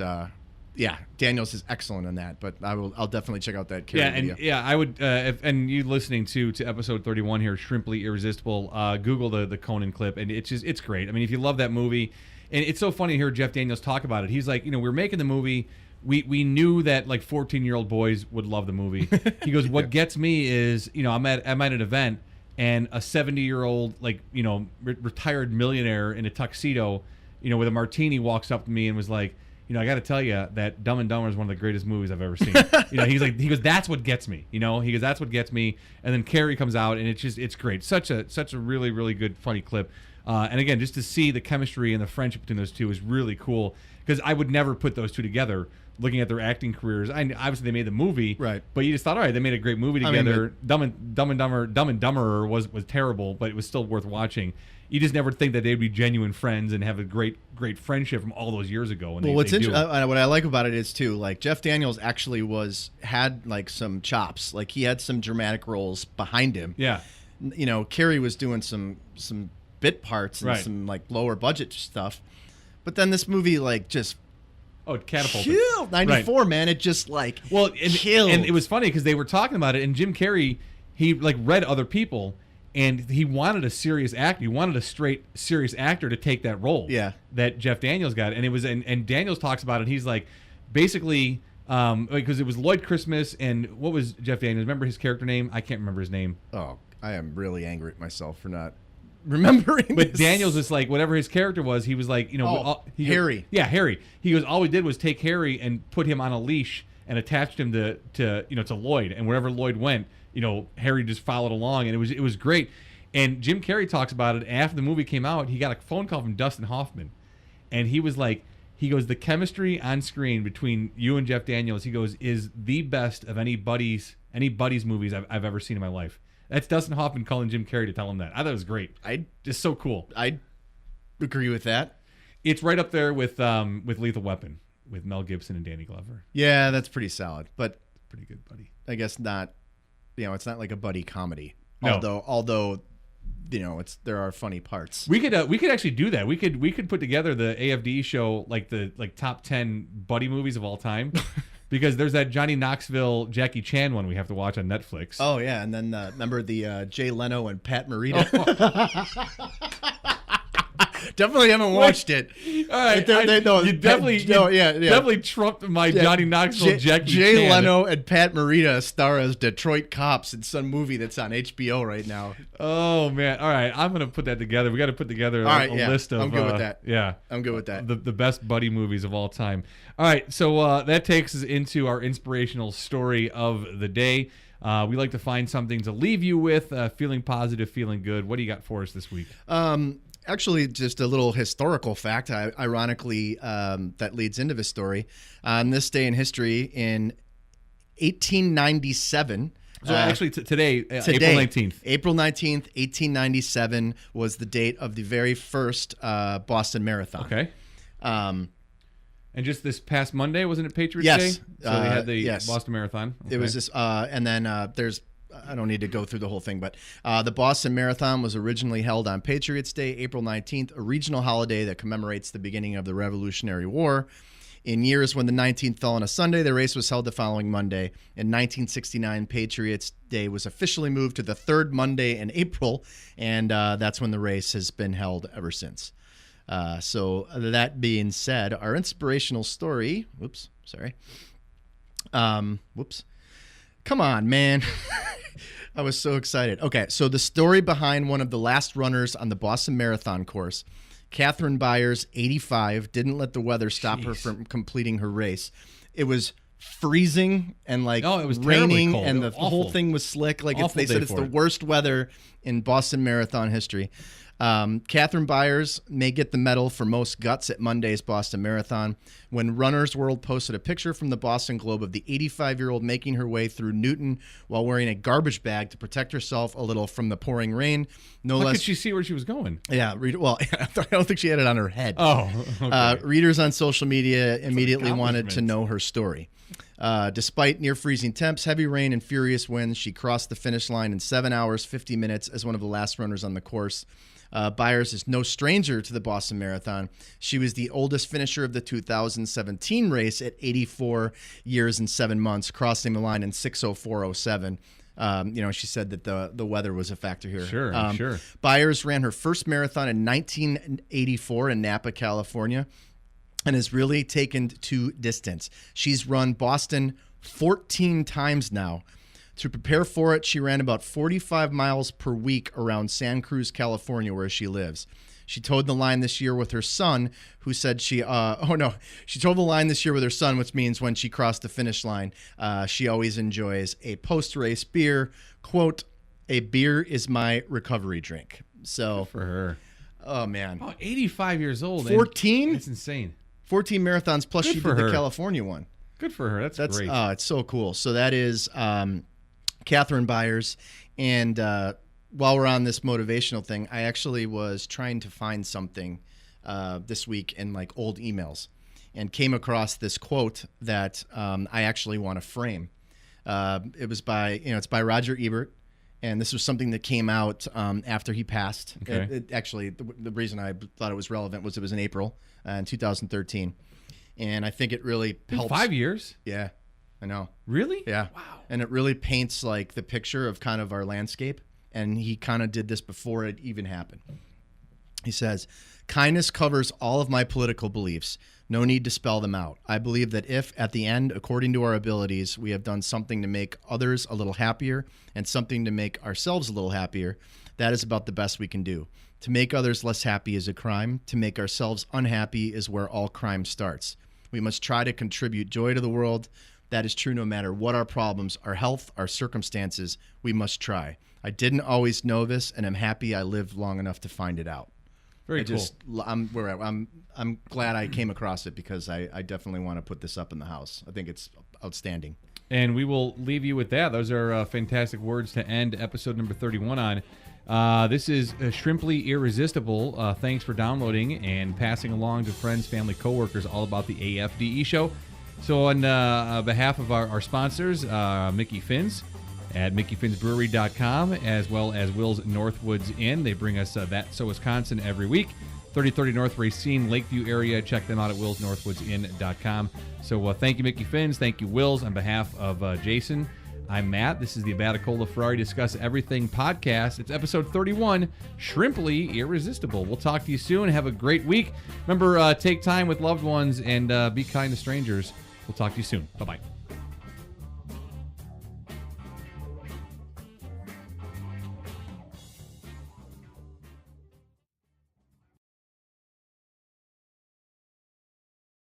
yeah, Daniels is excellent in that. But I'll definitely check out that Carrie video. I would. And you listening to episode 31 here, Shrimply Irresistible. Google the Conan clip, and it's great. I mean, if you love that movie, and it's so funny to hear Jeff Daniels talk about it. He's like, we're making the movie. We knew that like 14-year-old boys would love the movie. He goes, what gets me is, I'm at an event and a 70-year-old retired millionaire in a tuxedo, with a martini walks up to me and was like, I got to tell you that Dumb and Dumber is one of the greatest movies I've ever seen. He goes, that's what gets me. He goes, that's what gets me. And then Carrie comes out and it's great. Such a really, really good, funny clip. And again, just to see the chemistry and the friendship between those two is really cool, because I would never put those two together. Looking at their acting careers, obviously they made the movie, right? But you just thought, all right, they made a great movie together. Dumb and Dumber was terrible, but it was still worth watching. You just never think that they'd be genuine friends and have a great friendship from all those years ago. And what's interesting, what I like about it is too, like Jeff Daniels actually had like some chops, like he had some dramatic roles behind him. Yeah, Carrie was doing some bit parts and some like lower budget stuff, but then this movie like just. Oh, it catapulted. Killed. 94, right. Man. It just killed. And it was funny because they were talking about it, and Jim Carrey, he like read other people, and he wanted a serious actor. He wanted a straight serious actor to take that role. Yeah. That Jeff Daniels got, and it was, and Daniels talks about it. He's like, basically, because it was Lloyd Christmas, and what was Jeff Daniels? Remember his character name? I can't remember his name. Oh, I am really angry at myself for not remembering. But Daniels is like, whatever his character was, he was like, Harry. Harry. He goes, all we did was take Harry and put him on a leash and attached him to Lloyd, and wherever Lloyd went, Harry just followed along, and it was great. And Jim Carrey talks about it after the movie came out. He got a phone call from Dustin Hoffman, and he was like, the chemistry on screen between you and Jeff Daniels, he goes, is the best of any buddies movies I've ever seen in my life. That's Dustin Hoffman calling Jim Carrey to tell him that. I thought it was great. Just so cool. I agree with that. It's right up there with Lethal Weapon with Mel Gibson and Danny Glover. Yeah, that's pretty solid, but pretty good, buddy. I guess not. It's not like a buddy comedy. No. Although there are funny parts. We could actually do that. We could put together the AFD show, like the top 10 buddy movies of all time. Because there's that Johnny Knoxville, Jackie Chan one we have to watch on Netflix. Oh, yeah. And then remember the Jay Leno and Pat Morita? Definitely haven't watched it. All right. You definitely trumped my Johnny Knoxville, Jackie Chan. Jay Leno and Pat Morita star as Detroit cops in some movie that's on HBO right now. Oh, man. All right. I'm going to put that together. We got to put together a list of... I'm good with that. Yeah. I'm good with that. The best buddy movies of all time. All right. So that takes us into our inspirational story of the day. We like to find something to leave you with, feeling positive, feeling good. What do you got for us this week? Actually, just a little historical fact, ironically, that leads into the story. On this day in history, in 1897... So actually today, April 19th. April 19th, 1897 was the date of the very first Boston Marathon. Okay. And just this past Monday, wasn't it Patriots Day? So they had the Boston Marathon. Okay. It was this, and then there's... I don't need to go through the whole thing, but the Boston Marathon was originally held on Patriots Day, April 19th, a regional holiday that commemorates the beginning of the Revolutionary War. In years when the 19th fell on a Sunday, the race was held the following Monday. In 1969, Patriots Day was officially moved to the third Monday in April, and that's when the race has been held ever since. So that being said, our inspirational story... Come on, man. I was so excited. Okay, so the story behind one of the last runners on the Boston Marathon course, Catherine Byers, 85, didn't let the weather stop her from completing her race. It was freezing and it was raining, cold. And the whole thing was slick. They said it's the worst weather in Boston Marathon history. Catherine Byers may get the medal for most guts at Monday's Boston Marathon when Runner's World posted a picture from the Boston Globe of the 85-year-old making her way through Newton while wearing a garbage bag to protect herself a little from the pouring rain. No How less. could she see where she was going? Yeah, well, I don't think she had it on her head. Oh, okay. Readers on social media immediately wanted to know her story. Despite near freezing temps, heavy rain, and furious winds, she crossed the finish line in 7 hours, 50 minutes as one of the last runners on the course. Byers is no stranger to the Boston Marathon. She was the oldest finisher of the 2017 race at 84 years and 7 months, crossing the line in 6:04:07. She said that the weather was a factor here. Sure. Byers ran her first marathon in 1984 in Napa, California, and has really taken to distance. She's run Boston 14 times now. To prepare for it, she ran about 45 miles per week around San Cruz, California, where she lives. She towed the line this year with her son, who said she towed the line this year with her son, which means when she crossed the finish line, she always enjoys a post-race beer. Quote, "A beer is my recovery drink." So Good for her. Oh, man. Oh, 85 years old. 14? That's insane. 14 marathons, plus Good she for did her. the California one. Good for her. That's great. It's so cool. So that is Catherine Byers. And while we're on this motivational thing, I actually was trying to find something this week in like old emails and came across this quote that I actually want to frame. It was it's by Roger Ebert. And this was something that came out after he passed. Okay. The reason I thought it was relevant was it was in April in 2013. And I think it really helps. 5 years? Yeah, I know. Really? Yeah. Wow. And it really paints like the picture of kind of our landscape. And he kind of did this before it even happened. He says, "Kindness covers all of my political beliefs. No need to spell them out. I believe that if, at the end, according to our abilities, we have done something to make others a little happier and something to make ourselves a little happier, that is about the best we can do. To make others less happy is a crime. To make ourselves unhappy is where all crime starts. We must try to contribute joy to the world. That is true no matter what our problems, our health, our circumstances. We must try. I didn't always know this, and I'm happy I lived long enough to find it out." Very cool. I'm glad I came across it because I definitely want to put this up in the house. I think it's outstanding. And we will leave you with that. Those are fantastic words to end episode number 31 on. This is Shrimply Irresistible. Thanks for downloading and passing along to friends, family, coworkers all about the AFDE show. So on behalf of our sponsors, Mickey Finn's at MickeyFinnsBrewery.com, as well as Will's Northwoods Inn. They bring us That So Wisconsin every week. 3030 North Racine, Lakeview area. Check them out at WillsNorthwoodsInn.com. So thank you, Mickey Finn's. Thank you, Wills. On behalf of Jason, I'm Matt. This is the Abaticola Ferrari Discuss Everything podcast. It's episode 31, Shrimply Irresistible. We'll talk to you soon. Have a great week. Remember, take time with loved ones and be kind to strangers. We'll talk to you soon. Bye-bye.